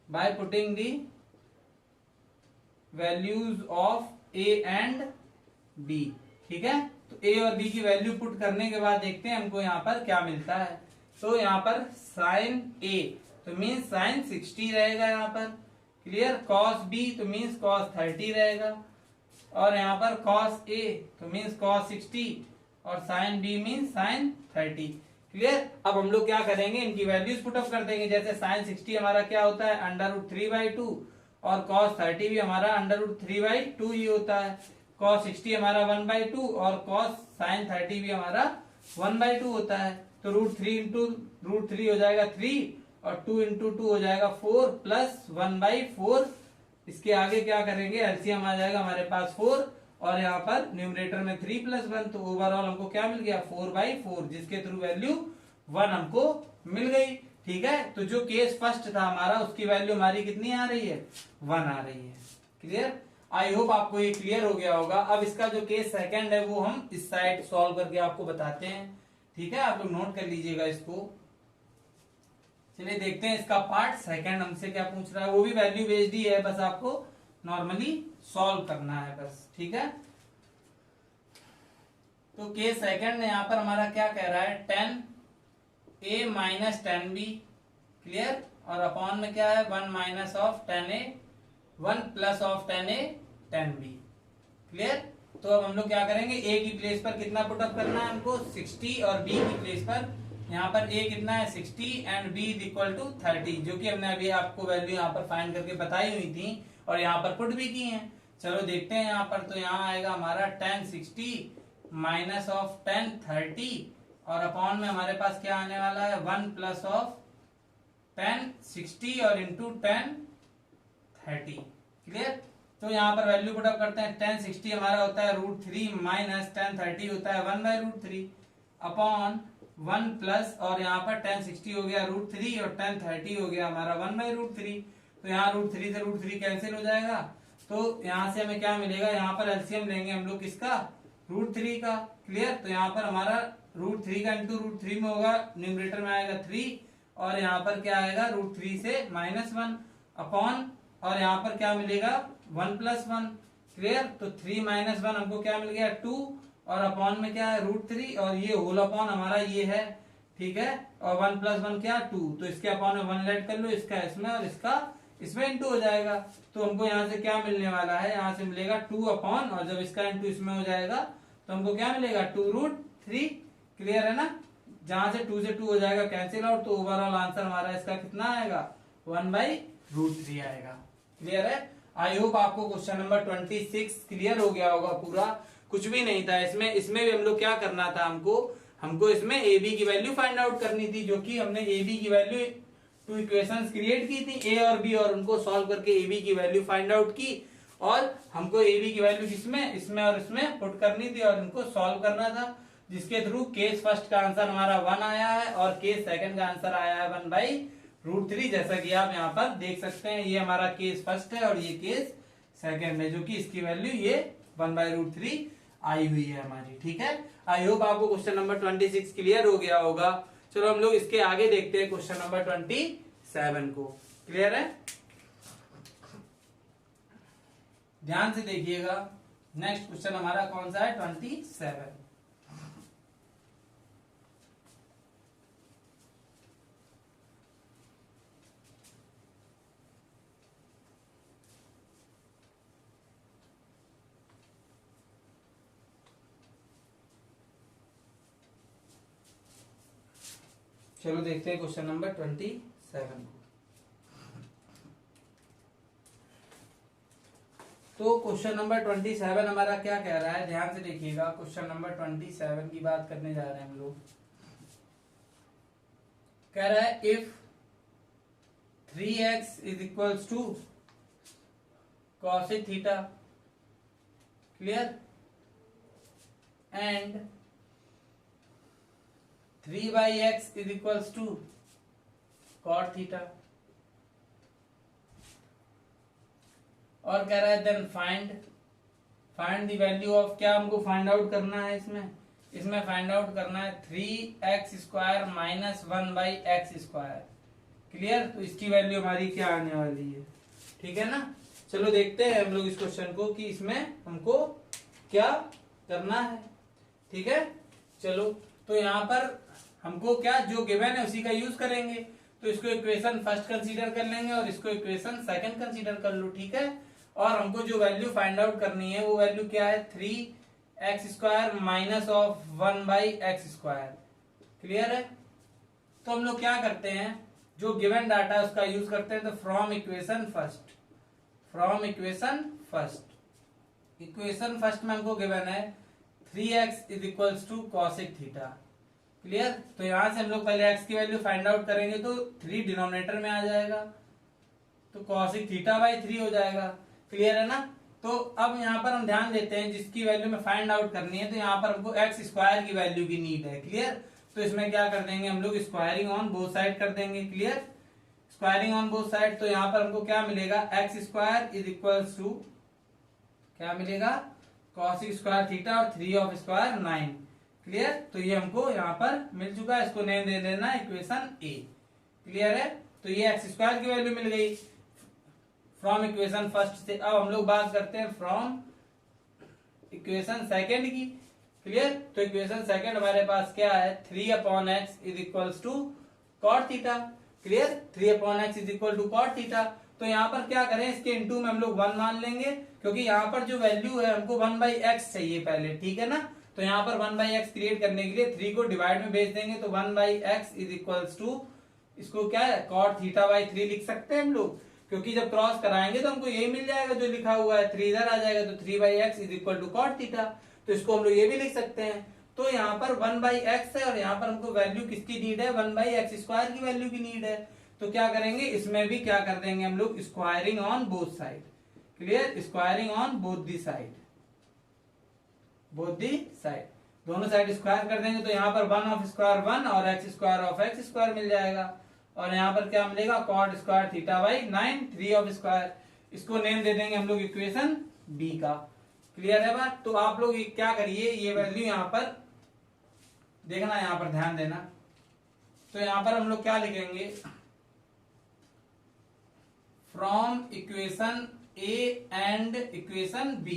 by putting the values of a and b. ठीक है। तो ए और बी की वैल्यू पुट करने के बाद देखते हैं हमको यहाँ पर क्या मिलता है। तो यहाँ पर साइन ए तो मीन्स साइन 60 रहेगा यहाँ पर। क्लियर। कॉस बी तो मीन्स कॉस 30 रहेगा, और यहाँ पर कॉस ए तो मीन्स कॉस 60, और sine b means sine 30। Clear. अब हम लोग क्या करेंगे, इनकी वैल्यूज पुटअप कर देंगे। जैसे साइन 60 हमारा क्या होता है, √3/2, और कॉस 30 भी हमारा √3/2 ही होता है। कॉस 60 हमारा 1/2, और कॉस साइन 30 भी हमारा 1/2 होता है। तो √3 इंटू √3 हो जाएगा 3, और 2 इंटू 2 हो जाएगा 4, प्लस 1/4। इसके आगे क्या करेंगे, एलसीएम आ जाएगा हमारे पास 4, और यहाँ पर न्यूमरेटर में 3 + 1, तो ओवरऑल हमको क्या मिल गया, 4/4, जिसके थ्रू वैल्यू 1 हमको मिल गई। ठीक है। तो जो केस फर्स्ट था हमारा, उसकी वैल्यू हमारी कितनी आ रही है, 1 आ रही है। क्लियर। आई होप आपको ये क्लियर हो गया होगा। अब इसका जो केस सेकंड है वो हम इस साइड सॉल्व करके आपको बताते हैं। ठीक है। आप लोग नोट कर लीजिएगा इसको। चलिए देखते हैं इसका पार्ट सेकंड हमसे क्या पूछ रहा है। वो भी वैल्यू बेस्ड ही है, बस आपको नॉर्मली सॉल्व करना है बस। ठीक है। तो केस सेकंड यहाँ पर हमारा क्या कह रहा है, 10a माइनस 10b। क्लियर। और अपॉन में क्या है, 1 minus of 10a, 1 plus of 10a 10b। Clear. तो अब हम लोग क्या करेंगे, a की प्लेस पर कितना पुटअप करना है हमको, 60, और b की प्लेस पर यहाँ पर a कितना है 60 and b is equal to 30, जो कि हमने अभी आपको वैल्यू यहाँ पर फाइंड करके बताई हुई थी और यहाँ पर पुट भी की है। चलो देखते हैं यहाँ पर, तो यहाँ आएगा हमारा 10 60 माइनस ऑफ 10 30 और अपॉन में हमारे पास क्या आने वाला है 1 प्लस ऑफ 10 60 और इंटू 10 30। क्लियर। तो यहाँ पर वैल्यू पुट अप करते हैं। 10 60 हमारा होता है √3 माइनस 10 30 होता है 1/√3 अपॉन 1 प्लस और यहाँ पर 10 60 हो गया √3 और 10 30 हो गया हमारा 1/√3। तो यहाँ √3 से √3 कैंसिल हो जाएगा। तो यहाँ से हमें क्या मिलेगा, यहाँ पर एलसीएम लेंगे हम लोग किसका, √3 का। क्लियर। तो यहाँ पर हमारा √3 का इंटू √3 में होगा, न्यूमरेटर में आएगा 3 और यहाँ पर क्या आएगा √3 से -1 अपॉन और यहाँ पर क्या मिलेगा 1 + 1। क्लियर। तो 3 - 1 हमको क्या मिल गया 2 और अपॉन में क्या है √3 और ये होल अपॉन हमारा ये है। ठीक है। और 1 + 1 क्या 2, तो इसके अपॉन में 1 ऐड कर लो, इसका इसमें और इसका इसमें इंटू हो जाएगा। तो हमको यहाँ से क्या मिलने वाला है, यहाँ से मिलेगा 2 अपॉन और जब इसका इंटू इसमें हो जाएगा तो हमको क्या मिलेगा 2√3। क्लियर है ना। जहां से 2 से 2 हो जाएगा कैंसिल आउट, तो ओवरऑल आंसर हमारा इसका कितना आएगा 1/√3 आएगा। क्लियर है। आई होप आपको क्वेश्चन नंबर 26 क्लियर हो गया होगा पूरा। कुछ भी नहीं था इसमें। इसमें भी हम लोग क्या करना था, हमको इसमें ए बी की वैल्यू फाइंड आउट करनी थी, जो कि हमने ए बी की वैल्यू 2 इक्वेशंस क्रिएट की थी ए और बी और उनको सॉल्व करके ए बी की वैल्यू फाइंड आउट की और हमको ए बी की वैल्यू किसमें, इसमें और इसमें पुट करनी थी और इनको सॉल्व करना था, जिसके थ्रू केस फर्स्ट का आंसर हमारा 1 आया है और केस सेकंड का आंसर आया है 1/√3। जैसा कि आप यहाँ पर देख सकते हैं, ये हमारा केस फर्स्ट है और ये केस सेकंड है, जो कि इसकी वैल्यू ये 1/√3 आई हुई है हमारी। ठीक है। आई होप आपको क्वेश्चन नंबर 26 क्लियर हो गया होगा। चलो हम लोग इसके आगे देखते हैं क्वेश्चन नंबर 27 को। क्लियर है। ध्यान से देखिएगा। नेक्स्ट क्वेश्चन हमारा कौन सा है 27। चलो देखते हैं क्वेश्चन नंबर 27 को। तो क्वेश्चन नंबर 27 हमारा क्या कह रहा है, ध्यान से देखिएगा। क्वेश्चन नंबर 27 की बात करने जा रहे हैं हम लोग। कह रहा है if 3x = cosec theta, clear, and 3/x = cot theta, और कह रहा है then find the value of, क्या हमको फाइंड आउट करना है इसमें फाइंड आउट करना है 3x² - 1/x²। क्लियर। तो इसकी वैल्यू हमारी क्या आने वाली है। ठीक है ना। चलो देखते हैं हम लोग इस क्वेश्चन को कि इसमें हमको क्या करना है। ठीक है। चलो तो यहाँ पर हमको क्या जो गिवन है उसी का यूज करेंगे। तो इसको इक्वेशन फर्स्ट कंसीडर कर लेंगे और इसको इक्वेशन सेकंड कंसीडर कर लो। ठीक है। और हमको जो वैल्यू फाइंड आउट करनी है वो वैल्यू क्या है 3x² minus of 1/x²। Clear है। तो हम लोग क्या करते हैं, जो गिवन डाटा है उसका यूज करते हैं। तो फ्रॉम इक्वेशन फर्स्ट में हमको गिवन है 3x = cosec थीटा। क्लियर। तो यहां से हम लोग पहले x की वैल्यू फाइंड आउट करेंगे तो 3 डिनोमिनेटर में आ जाएगा, तो cosec θ/3 हो जाएगा। क्लियर है ना। तो अब यहाँ पर हम ध्यान देते हैं, जिसकी वैल्यू में फाइंड आउट करनी है तो यहाँ पर हमको x² की वैल्यू की नीड है। क्लियर। तो इसमें क्या कर देंगे हम लोग, स्क्वायरिंग ऑन बोथ साइड कर देंगे। Clear. Squaring on both side, तो यहाँ पर हमको क्या मिलेगा x² = क्या मिलेगा cosec² थीटा और 3 * 9। क्लियर। तो ये हमको यहाँ पर मिल चुका है, इसको नेम दे देना इक्वेशन ए। क्लियर है। तो ये x² की वैल्यू मिल गई फ्रॉम इक्वेशन फर्स्ट से। अब हम लोग बात करते हैं फ्रॉम इक्वेशन सेकंड की। क्लियर। तो इक्वेशन सेकंड हमारे पास क्या है 3/x = cot theta. Clear. 3/x = cot theta. तो यहाँ पर क्या करें, इसके इनटू में हम लोग 1 मान लेंगे, क्योंकि यहाँ पर जो वैल्यू है हमको 1/x चाहिए पहले। ठीक है ना। तो यहाँ पर 1/x क्रिएट करने के लिए 3 को डिवाइड में भेज देंगे, तो 1/x इज इक्वल्स टू, इसको क्या है cot θ/3 लिख सकते हैं हम लोग, क्योंकि जब क्रॉस कराएंगे तो हमको यही मिल जाएगा जो लिखा हुआ है, 3 इधर आ जाएगा तो 3/x is equal to cot θ। तो इसको हम लोग ये भी लिख सकते हैं। तो यहाँ पर 1/x है और यहाँ पर हमको वैल्यू किसकी नीड है, 1/x² की वैल्यू की नीड है। तो क्या करेंगे, इसमें भी क्या कर देंगे हम लोग, squaring on both side. Clear, squaring on both the side, both the side, दोनों साइड स्क्वायर कर देंगे। तो यहाँ पर 1 ऑफ स्क्वायर 1 और x² ऑफ x² मिल जाएगा। और यहाँ पर क्या मिलेगा, cot स्क्वायर θ/9 3 ऑफ स्क्वायर। इसको नेम दे देंगे हम लोग इक्वेशन बी का। क्लियर है बात। तो आप लोग क्या करिए, ये वैल्यू यहाँ पर देखना, यहाँ पर ध्यान देना। तो यहाँ पर हम लोग क्या लिखेंगे, from equation a and equation b.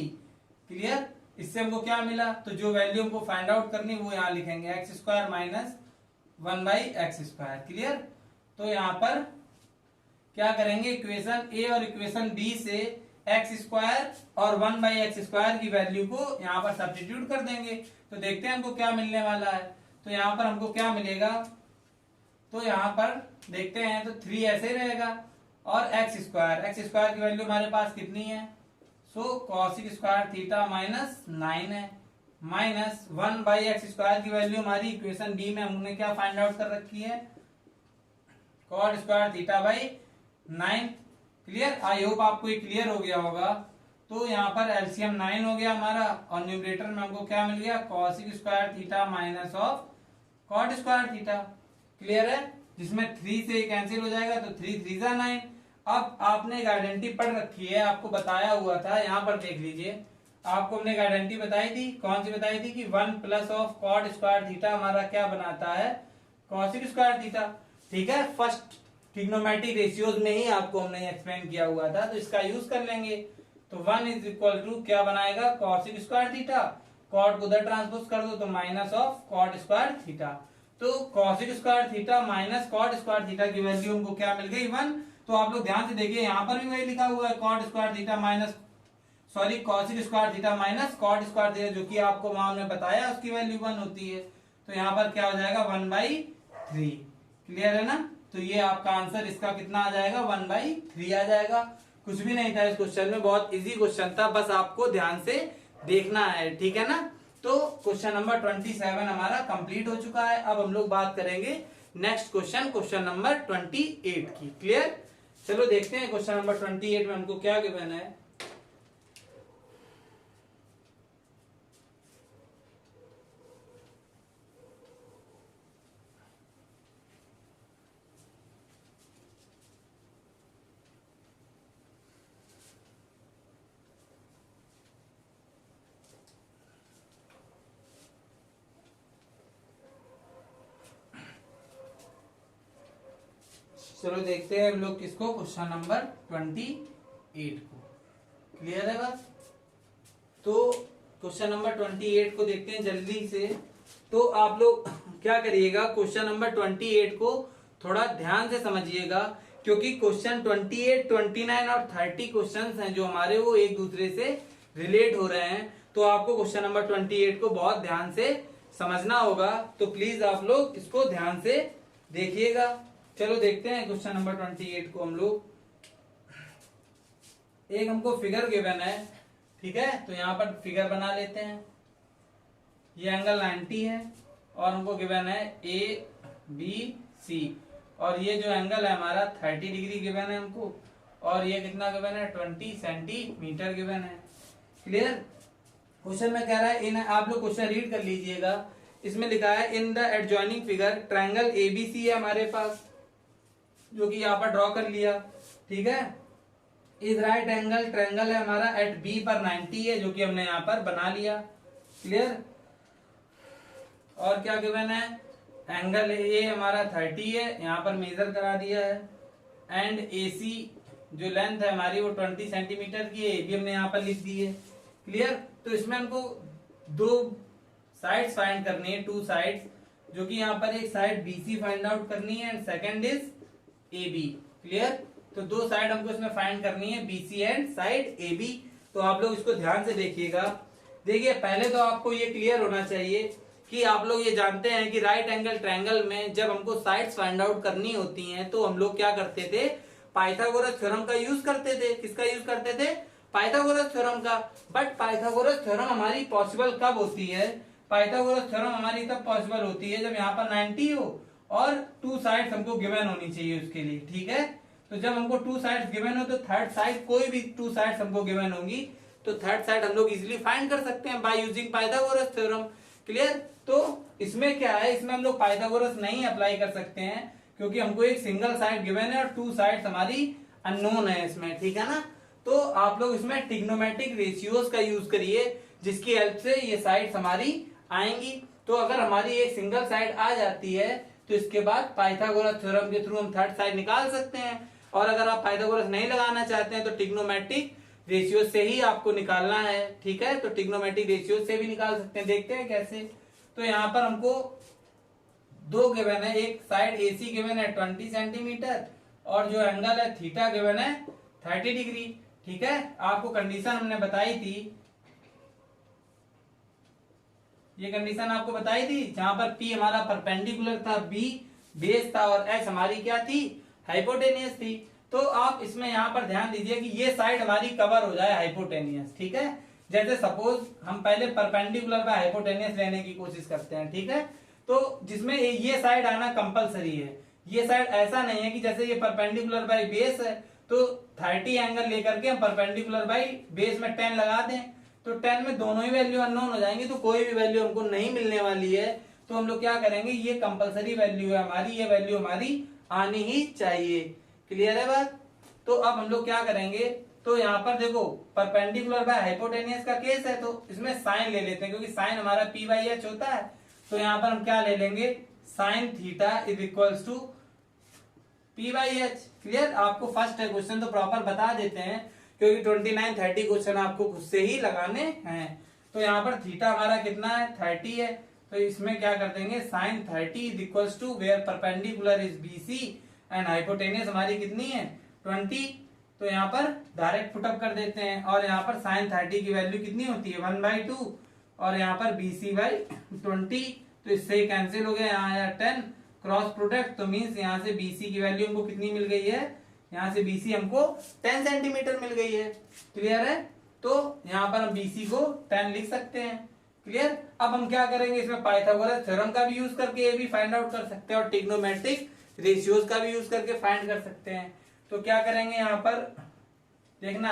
Clear, इससे हमको क्या मिला, तो जो वैल्यू हमको फाइंड आउट करनी वो यहाँ लिखेंगे, x² माइनस 1/x²। क्लियर, तो यहाँ पर क्या करेंगे, इक्वेशन ए और इक्वेशन बी से x² और 1/x² की वैल्यू को यहाँ पर सब्स्टिट्यूट कर देंगे। तो देखते हैं हमको क्या मिलने वाला है। तो यहाँ पर हमको क्या मिलेगा, तो यहाँ पर देखते हैं, तो 3 ऐसे रहेगा और x² की वैल्यू हमारे पास कितनी है, सो cos² θ -9 है, माइनस 1/x² की वैल्यू हमारी इक्वेशन बी में हमने क्या फाइंड आउट कर रखी है, cot² θ/9। क्लियर, आई होप आपको ये क्लियर हो गया होगा। तो यहाँ पर एलसीएम 9 हो गया हमारा और न्यूमरेटर में हमको क्या मिल गया, cos² θ minus of cot² θ। Clear है, जिसमें 3 से कैंसिल हो जाएगा, तो 3 3 जा 9। अब आपने एक आइडेंटिटी पढ़ रखी है, आपको बताया हुआ था, यहाँ पर देख लीजिए, आपको हमने एक आइडेंटिटी बताई थी, कौन सी बताई थी कि 1 प्लस ऑफ cot² θ हमारा क्या बनाता है, cos² θ। ठीक है, फर्स्ट ट्रिग्नोमेट्रिक रेशियोज में ही आपको हमने एक्सप्लेन किया हुआ था, तो इसका यूज कर लेंगे। तो 1 इज इक्वल टू क्या बनाएगा, cos² θ, cot को उधर ट्रांसपोज कर दो तो माइनस ऑफ cot² θ। तो cos² θ माइनस cot² θ की वैल्यू हमको क्या मिल गई, 1। तो आप लोग ध्यान से देखिए, यहाँ पर भी वही लिखा हुआ है, cot² θ minus cos² θ minus cot² θ, जो कि आपको वहां हमने बताया उसकी वैल्यू 1 होती है। तो यहाँ पर क्या हो जाएगा, 1/3। क्लियर है ना। तो ये आपका आंसर इसका कितना आ जाएगा, 1/3 आ जाएगा। कुछ भी नहीं था इस क्वेश्चन में, बहुत इजी क्वेश्चन था, बस आपको ध्यान से देखना है। ठीक है ना। तो क्वेश्चन नंबर 27 हमारा कंप्लीट हो चुका है। अब हम लोग बात करेंगे नेक्स्ट क्वेश्चन, क्वेश्चन नंबर 28 की। क्लियर, चलो देखते हैं क्वेश्चन नंबर 28 में हमको क्या गिवन है। चलो देखते हैं हम लोग किसको, क्वेश्चन नंबर 28 को। क्लियर है बात। तो क्वेश्चन नंबर 28 को देखते हैं जल्दी से। तो आप लोग क्या करिएगा, क्वेश्चन नंबर 28 को थोड़ा ध्यान से समझिएगा, क्योंकि क्वेश्चन 28, 29 और 30 क्वेश्चंस हैं जो हमारे वो एक दूसरे से रिलेट हो रहे हैं। तो आपको क्वेश्चन नंबर 28 को बहुत ध्यान से समझना होगा। तो प्लीज आप लोग इसको ध्यान से देखिएगा। चलो देखते हैं क्वेश्चन नंबर 28 को हम लोग। एक हमको फिगर गिवन है, ठीक है, तो यहाँ पर फिगर बना लेते हैं। ये एंगल 90 है और हमको गिवन है ABC, और ये जो एंगल है हमारा 30 डिग्री गिवन है हमको, और ये कितना गिवन है, 20 सेंटीमीटर गिवन है। क्लियर, क्वेश्चन में कह रहा है, इन, आप लोग क्वेश्चन रीड कर लीजिएगा। इसमें लिखा है in the adjoining figure triangle ABC है हमारे पास, जो कि यहाँ पर ड्रॉ कर लिया। ठीक है, इस राइट एंगल ट्रायंगल है हमारा एट बी पर 90 है, जो कि हमने यहाँ पर बना लिया। क्लियर, और क्या गिवन है, एंगल ए हमारा 30 है, यहाँ पर मेजर करा दिया है। एंड AC जो लेंथ है हमारी वो 20 सेंटीमीटर की है, ये भी हमने यहाँ पर लिख दी है। क्लियर, तो इसमें हमको दो साइड्स फाइंड करनी है, 2 साइड्स, जो कि यहाँ पर एक साइड BC फाइंड आउट करनी है and second is AB। Clear, तो 2 साइड हमको इसमें फाइंड करनी है, BC एंड साइड AB। तो आप लोग इसको ध्यान से देखिएगा। देखिए पहले तो आपको ये क्लियर होना चाहिए कि आप लोग ये जानते हैं कि राइट एंगल ट्रायंगल में जब हमको साइड्स फाइंड आउट करनी होती हैं तो हम लोग क्या करते थे, पाइथागोरस थ्योरम का यूज करते थे। किसका यूज करते थे? पाइथागोरस थ्योरम का। बट पाइथागोरस थ्योरम हमारी पॉसिबल कब होती है? पाइथागोरस थ्योरम हमारी तब पॉसिबल होती है जब यहाँ पर 90 हो और टू साइड्स हमको गिवन होनी चाहिए उसके लिए। ठीक है, तो जब हमको टू साइड्स गिवन हो तो थर्ड साइड, कोई भी टू साइड्स हमको गिवन होंगी तो थर्ड साइड हम लोग इजीली फाइंड कर सकते हैं by using Pythagoras theorem. Clear? तो इसमें क्या है, इसमें हम लोग पाइथागोरस नहीं अप्लाई कर सकते हैं क्योंकि हमको एक सिंगल साइड गिवन है और टू साइड्स हमारी अननोन है इसमें। ठीक है ना? तो आप लोग इसमें ट्रिग्नोमेट्रिक रेशियोज का यूज करिए जिसकी हेल्प से ये साइड्स हमारी आएंगी। तो अगर हमारी एक सिंगल साइड आ जाती है तो इसके बाद पाइथागोरस थ्योरम के थ्रू हम थर्ड साइड निकाल सकते हैं। और अगर आप पाइथागोरस नहीं लगाना चाहते हैं तो ट्रिग्नोमेट्रिक रेशियो से ही आपको निकालना है। ठीक है, तो ट्रिग्नोमेट्रिक रेशियो से भी निकाल सकते हैं। देखते हैं कैसे। तो यहाँ पर हमको दो गिवन है, एक साइड एसी गिवन है 20 सेंटीमीटर और जो एंगल है थीटा गिवन है 30 डिग्री। ठीक है, आपको कंडीशन हमने बताई थी, ये कंडीशन आपको बताई थी जहां पर P हमारा परपेंडिकुलर था, B बेस था और H हमारी क्या थी? हाइपोटेनियस थी। तो आप इसमें यहाँ पर ध्यान दीजिए कि ये साइड हमारी कवर हो जाए हाइपोटेनियस। ठीक है, जैसे सपोज हम पहले परपेंडिकुलर बाय हाइपोटेनियस लेने की कोशिश करते हैं। ठीक है, तो जिसमें ये साइड आना कंपलसरी है। ये साइड ऐसा नहीं है कि जैसे ये परपेंडिकुलर बाय बेस है तो 30 एंगल लेकर के हम परपेंडिकुलर बाय बेस में 10 लगा दें तो 10 में दोनों ही वैल्यू अननोन हो जाएंगी तो कोई भी वैल्यू हमको नहीं मिलने वाली है। तो हम लोग क्या करेंगे, ये कंपलसरी वैल्यू है हमारी, ये वैल्यू हमारी आनी ही चाहिए। क्लियर है बात? तो अब हम लोग क्या करेंगे, तो यहाँ पर देखो परपेंडिकुलर बाय हाइपोटेनियस का केस है तो इसमें साइन ले लेते हैं क्योंकि साइन हमारा P/H होता है। तो यहाँ पर हम क्या ले लेंगे, sine theta is equals to P/H। Clear? आपको फर्स्ट है क्वेश्चन तो प्रॉपर बता देते हैं क्योंकि 29-30 क्वेश्चन आपको खुद से ही लगाने हैं। तो यहाँ पर थीटा हमारा कितना है? 30 है। तो इसमें क्या कर देंगे, sine 30 is equals to where perpendicular is BC and hypotenuse हमारी कितनी है? 20। तो यहाँ पर डायरेक्ट पुटअप कर देते हैं और यहाँ पर साइन 30 की वैल्यू कितनी होती है? 1/2 और यहाँ पर BC/20 तो इससे कैंसिल हो गया, यहाँ आया 10 क्रॉस प्रोडक्ट तो मीन्स यहाँ से BC की वैल्यू हमको कितनी मिल गई है? यहाँ से BC हमको 10 सेंटीमीटर मिल गई है। क्लियर है? तो यहाँ पर हम BC को 10 लिख सकते हैं। क्लियर? अब हम क्या करेंगे, इसमें पाइथागोरस थ्योरम का भी यूज करके ये भी फाइंड आउट कर सकते हैं और ट्रिग्नोमेट्रिक रेशियोज का भी यूज करके फाइंड कर सकते हैं। तो क्या करेंगे, यहाँ पर देखना,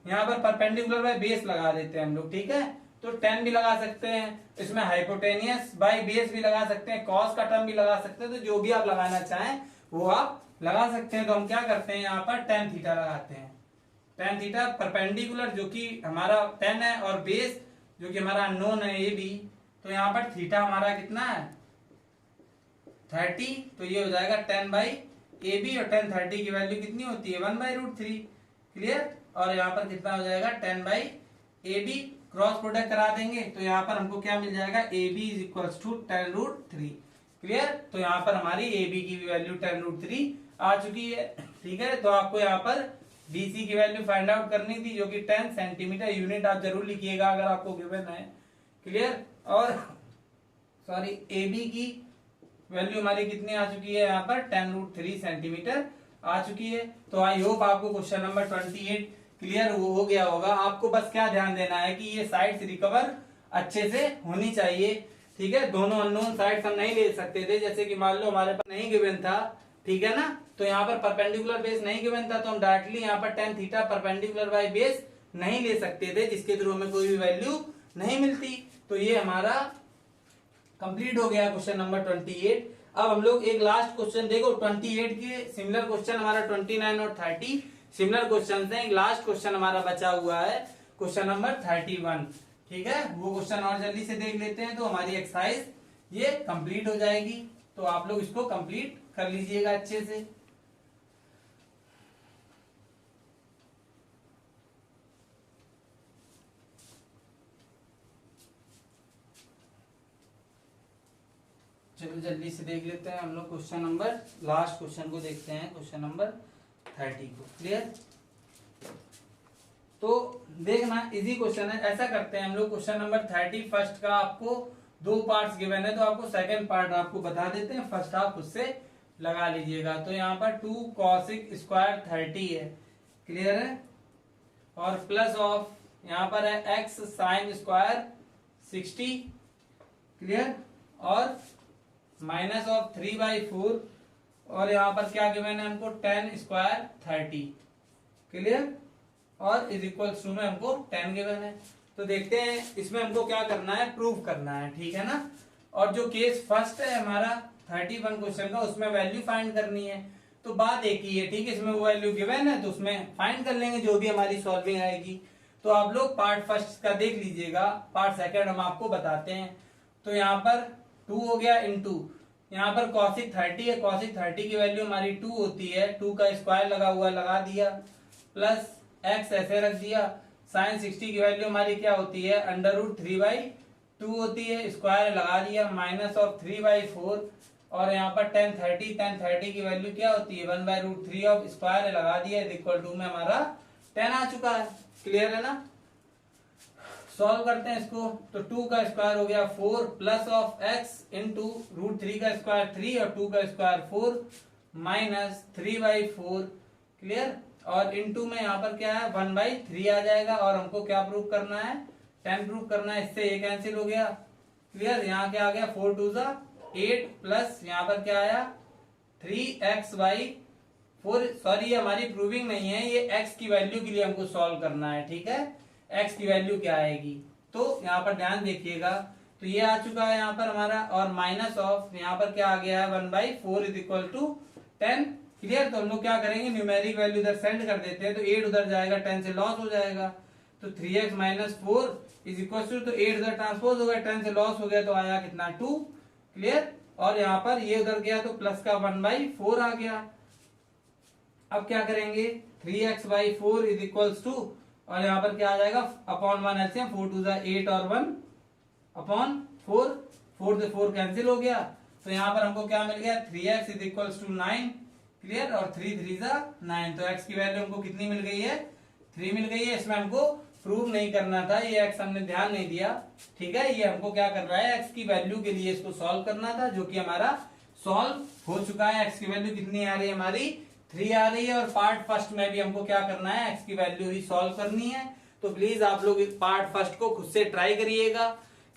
यहाँ पर परपेंडिकुलर बाय बेस लगा देते हैं हम लोग। ठीक है, तो 10 भी लगा सकते हैं, इसमें हाइपोटेनियस बाय बेस भी लगा सकते हैं, कॉस का टर्म भी लगा सकते हैं। तो जो भी आप लगाना चाहें वो आप लगा सकते हैं। तो हम क्या करते हैं, यहाँ पर tan थीटा लगाते हैं। tan थीटा परपेंडिकुलर जो कि हमारा 10 है और बेस जो कि हमारा अननोन है ये भी। तो यहाँ पर थीटा हमारा कितना है? 30। तो ये हो जाएगा 10/AB और tan 30 की वैल्यू कितनी होती है? 1/√3। क्लियर? और यहाँ पर कितना हो जाएगा? 10/AB क्रॉस प्रोडक्ट करा देंगे तो यहाँ पर हमको क्या मिल जाएगा? AB is equals to 10√3। Clear? तो यहाँ पर हमारी AB की भी वैल्यू 10√3 आ चुकी है। ठीक है, तो आपको यहाँ पर BC की वैल्यू फाइंड आउट करनी थी जो कि 10 सेंटीमीटर यूनिट आप जरूर लिखिएगा अगर आपको गिवन है। क्लियर? और सॉरी AB की वैल्यू हमारी कितनी आ चुकी है? यहाँ पर 10√3 सेंटीमीटर आ चुकी है। तो आई होप आपको क्वेश्चन नंबर 28 क्लियर हो गया होगा। आपको बस क्या ध्यान देना है कि ये साइड्स रिकवर अच्छे से होनी चाहिए। ठीक है, दोनों अननोन साइड्स हम नहीं ले सकते थे, जैसे कि मान लो हमारे पास नहीं गिवन था। ठीक है ना, तो यहाँ पर परपेंडिकुलर बेस नहीं गिवन था तो हम डायरेक्टली यहाँ पर tan theta perpendicular by base नहीं ले सकते थे जिसके थ्रू हमें कोई भी वैल्यू नहीं मिलती। तो ये हमारा कंप्लीट हो गया क्वेश्चन नंबर 28। अब हम लोग एक लास्ट क्वेश्चन देखो, 28 के सिमिलर क्वेश्चन हमारा 29 और 30 सिमिलर क्वेश्चन है। एक लास्ट क्वेश्चन हमारा बचा हुआ है क्वेश्चन नंबर 31। ठीक है, वो क्वेश्चन और जल्दी से देख लेते हैं तो हमारी एक्सरसाइज ये कंप्लीट हो जाएगी। तो आप लोग इसको कंप्लीट कर लीजिएगा अच्छे से। चलो जल्दी से देख लेते हैं हम लोग क्वेश्चन नंबर, लास्ट क्वेश्चन को देखते हैं, क्वेश्चन नंबर 30 को। क्लियर? तो देखना इजी क्वेश्चन है। ऐसा करते हैं हम लोग, क्वेश्चन नंबर 31 का आपको 2 पार्ट्स गिवन है, तो आपको सेकंड पार्ट आपको बता देते हैं, फर्स्ट आप खुद से लगा लीजिएगा। तो यहाँ पर 2 cos स्क्वायर 30 है, क्लियर है, और प्लस ऑफ यहाँ पर है x साइन स्क्वायर 60, क्लियर, और माइनस ऑफ 3/4, और यहाँ पर क्या गिवन है हमको, tan स्क्वायर 30, क्लियर, और इज इक्वल टू में हमको 10 गिवन है। तो देखते हैं इसमें हमको क्या करना है, प्रूव करना है, ठीक है ना। और जो केस फर्स्ट है हमारा 31 क्वेश्चन का, उसमें वैल्यू फाइंड करनी है। तो बात एक ही है, ठीक है, इसमें वो वैल्यू गिवन है तो उसमें फाइंड कर लेंगे जो भी हमारी सॉल्विंग आएगी। तो आप लोग पार्ट फर्स्ट का देख लीजिएगा, पार्ट सेकंड हम आपको बताते हैं। तो यहाँ पर 2 हो गया इनटू, यहाँ पर cosec 30 है, cosec 30 की वैल्यू हमारी 2 होती है, 2 का स्क्वायर लगा हुआ लगा दिया, प्लस x ऐसे रख दिया, साइन 60 की वैल्यू हमारी क्या होती है, √3/2 होती है, स्क्वायर लगा दिया, माइनस ऑफ 3/4, और यहाँ पर tan 30 की वैल्यू क्या होती है, 1/√3 ऑफ स्क्वायर लगा दिया, इक्वल टू में हमारा 10 आ चुका है, क्लियर है ना। सॉल्व करते हैं इसको, तो 2 का स्क्वायर हो गया 4, प्लस ऑफ x इंटू √3 का स्क्वायर 3 और 2 का स्क्वायर 4, माइनस 3/4, क्लियर, और इनटू में यहाँ पर क्या है 1/3 आ जाएगा, और हमको क्या प्रूव करना है, 10 प्रूव करना है। इससे ये कैंसिल हो गया, क्लियर, यहाँ क्या आ गया 4 2 8, प्लस यहाँ पर क्या आया 3x/4, सॉरी ये हमारी प्रूविंग नहीं है, ये x की वैल्यू के लिए हमको सॉल्व करना है, ठीक है, x की वैल्यू क्या आएगी, तो यहाँ पर ध्यान देखिएगा। तो ये आ चुका है यहाँ पर हमारा, और माइनस ऑफ यहाँ पर क्या आ गया है 1/4 इज इक्वल टू 10, क्लियर। तो हम लोग क्या करेंगे, न्यूमेरिक वैल्यू इधर सेंड कर देते हैं, तो 8 उधर जाएगा, 10 से लॉस हो जाएगा, तो 3x - 4 इज इक्वल टू, तो 8 उधर ट्रांसपोज हो गया, 10 से लॉस हो गया, तो आया कितना 2, क्लियर, और यहाँ पर ये उधर गया तो प्लस का 1/4 आ गया। अब क्या करेंगे, 3x/4 इज इक्वल टू, और यहाँ पर क्या आ जाएगा अपॉन 1 एलसीएम, 4 2 8 और 1 अपॉन 4, 4 से 4 कैंसिल हो गया, तो यहाँ पर हमको क्या मिल गया 3x is equal to 9, clear, और 3 3 9, तो x की वैल्यू हमको कितनी मिल गई है, 3 मिल गई है। इसमें हमको प्रूव नहीं करना था, ये x हमने ध्यान नहीं दिया, ठीक है, ये हमको क्या कर रहा है, x की वैल्यू के लिए इसको सॉल्व करना था, जो कि हमारा सॉल्व हो चुका है। x की वैल्यू कितनी आ रही है हमारी, 3 आ रही है, और पार्ट फर्स्ट में भी हमको क्या करना है, x की वैल्यू ही सॉल्व करनी है। तो प्लीज आप लोग पार्ट फर्स्ट को खुद से ट्राई करिएगा,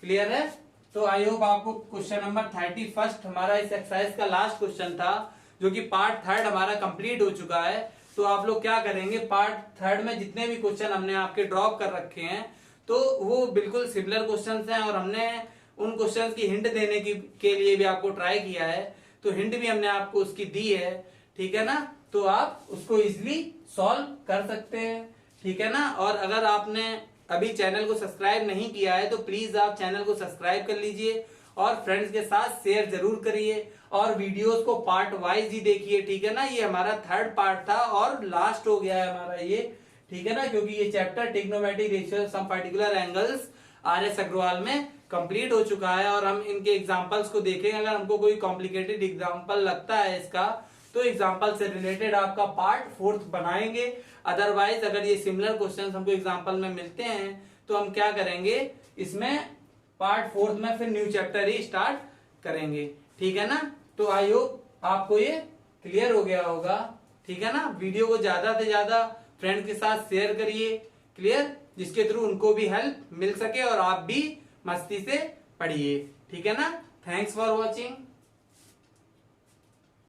क्लियर है। तो आई होप आपको क्वेश्चन नंबर 31 हमारा इस एक्सरसाइज का लास्ट क्वेश्चन था, जो कि पार्ट थर्ड हमारा कंप्लीट हो चुका है। तो आप लोग क्या करेंगे, पार्ट थर्ड में जितने भी क्वेश्चन हमने आपके ड्रॉप कर रखे हैं, तो वो बिल्कुल सिमिलर क्वेश्चंस हैं, और हमने उन क्वेश्चंस की हिंट देने के लिए भी आपको ट्राई किया है, तो हिंट भी हमने आपको उसकी दी है, ठीक है ना। तो आप उसको इजिली सॉल्व कर सकते हैं, ठीक है ना। और अगर आपने अभी चैनल को सब्सक्राइब नहीं किया है, तो प्लीज आप चैनल को सब्सक्राइब कर लीजिए, और फ्रेंड्स के साथ शेयर जरूर करिए, और वीडियोस को पार्ट वाइज ही देखिए, ठीक है ना। ये हमारा थर्ड पार्ट था और लास्ट हो गया है हमारा ये, ठीक है ना, क्योंकि ये चैप्टर ट्रिग्नोमेट्रिक रेशियो सम पार्टिकुलर एंगल्स RS अग्रवाल में कंप्लीट हो चुका है। और हम इनके एग्जांपल्स को देखेंगे, अगर हमको कोई कॉम्प्लिकेटेड एग्जांपल लगता है इसका, तो एग्जांपल से रिलेटेड आपका पार्ट 4 बनाएंगे। अदरवाइज अगर ये सिमिलर क्वेश्चंस हमको एग्जांपल में मिलते हैं, तो हम क्या करेंगे, इसमें पार्ट 4 में फिर न्यू चैप्टर ही स्टार्ट करेंगे, ठीक है ना। तो आई होप आपको ये क्लियर हो गया होगा, ठीक है ना। वीडियो को ज्यादा से ज्यादा फ्रेंड के साथ शेयर करिए, क्लियर, जिसके थ्रू उनको भी हेल्प मिल सके और आप भी मस्ती से पढ़िए, ठीक है ना। Thanks for watching.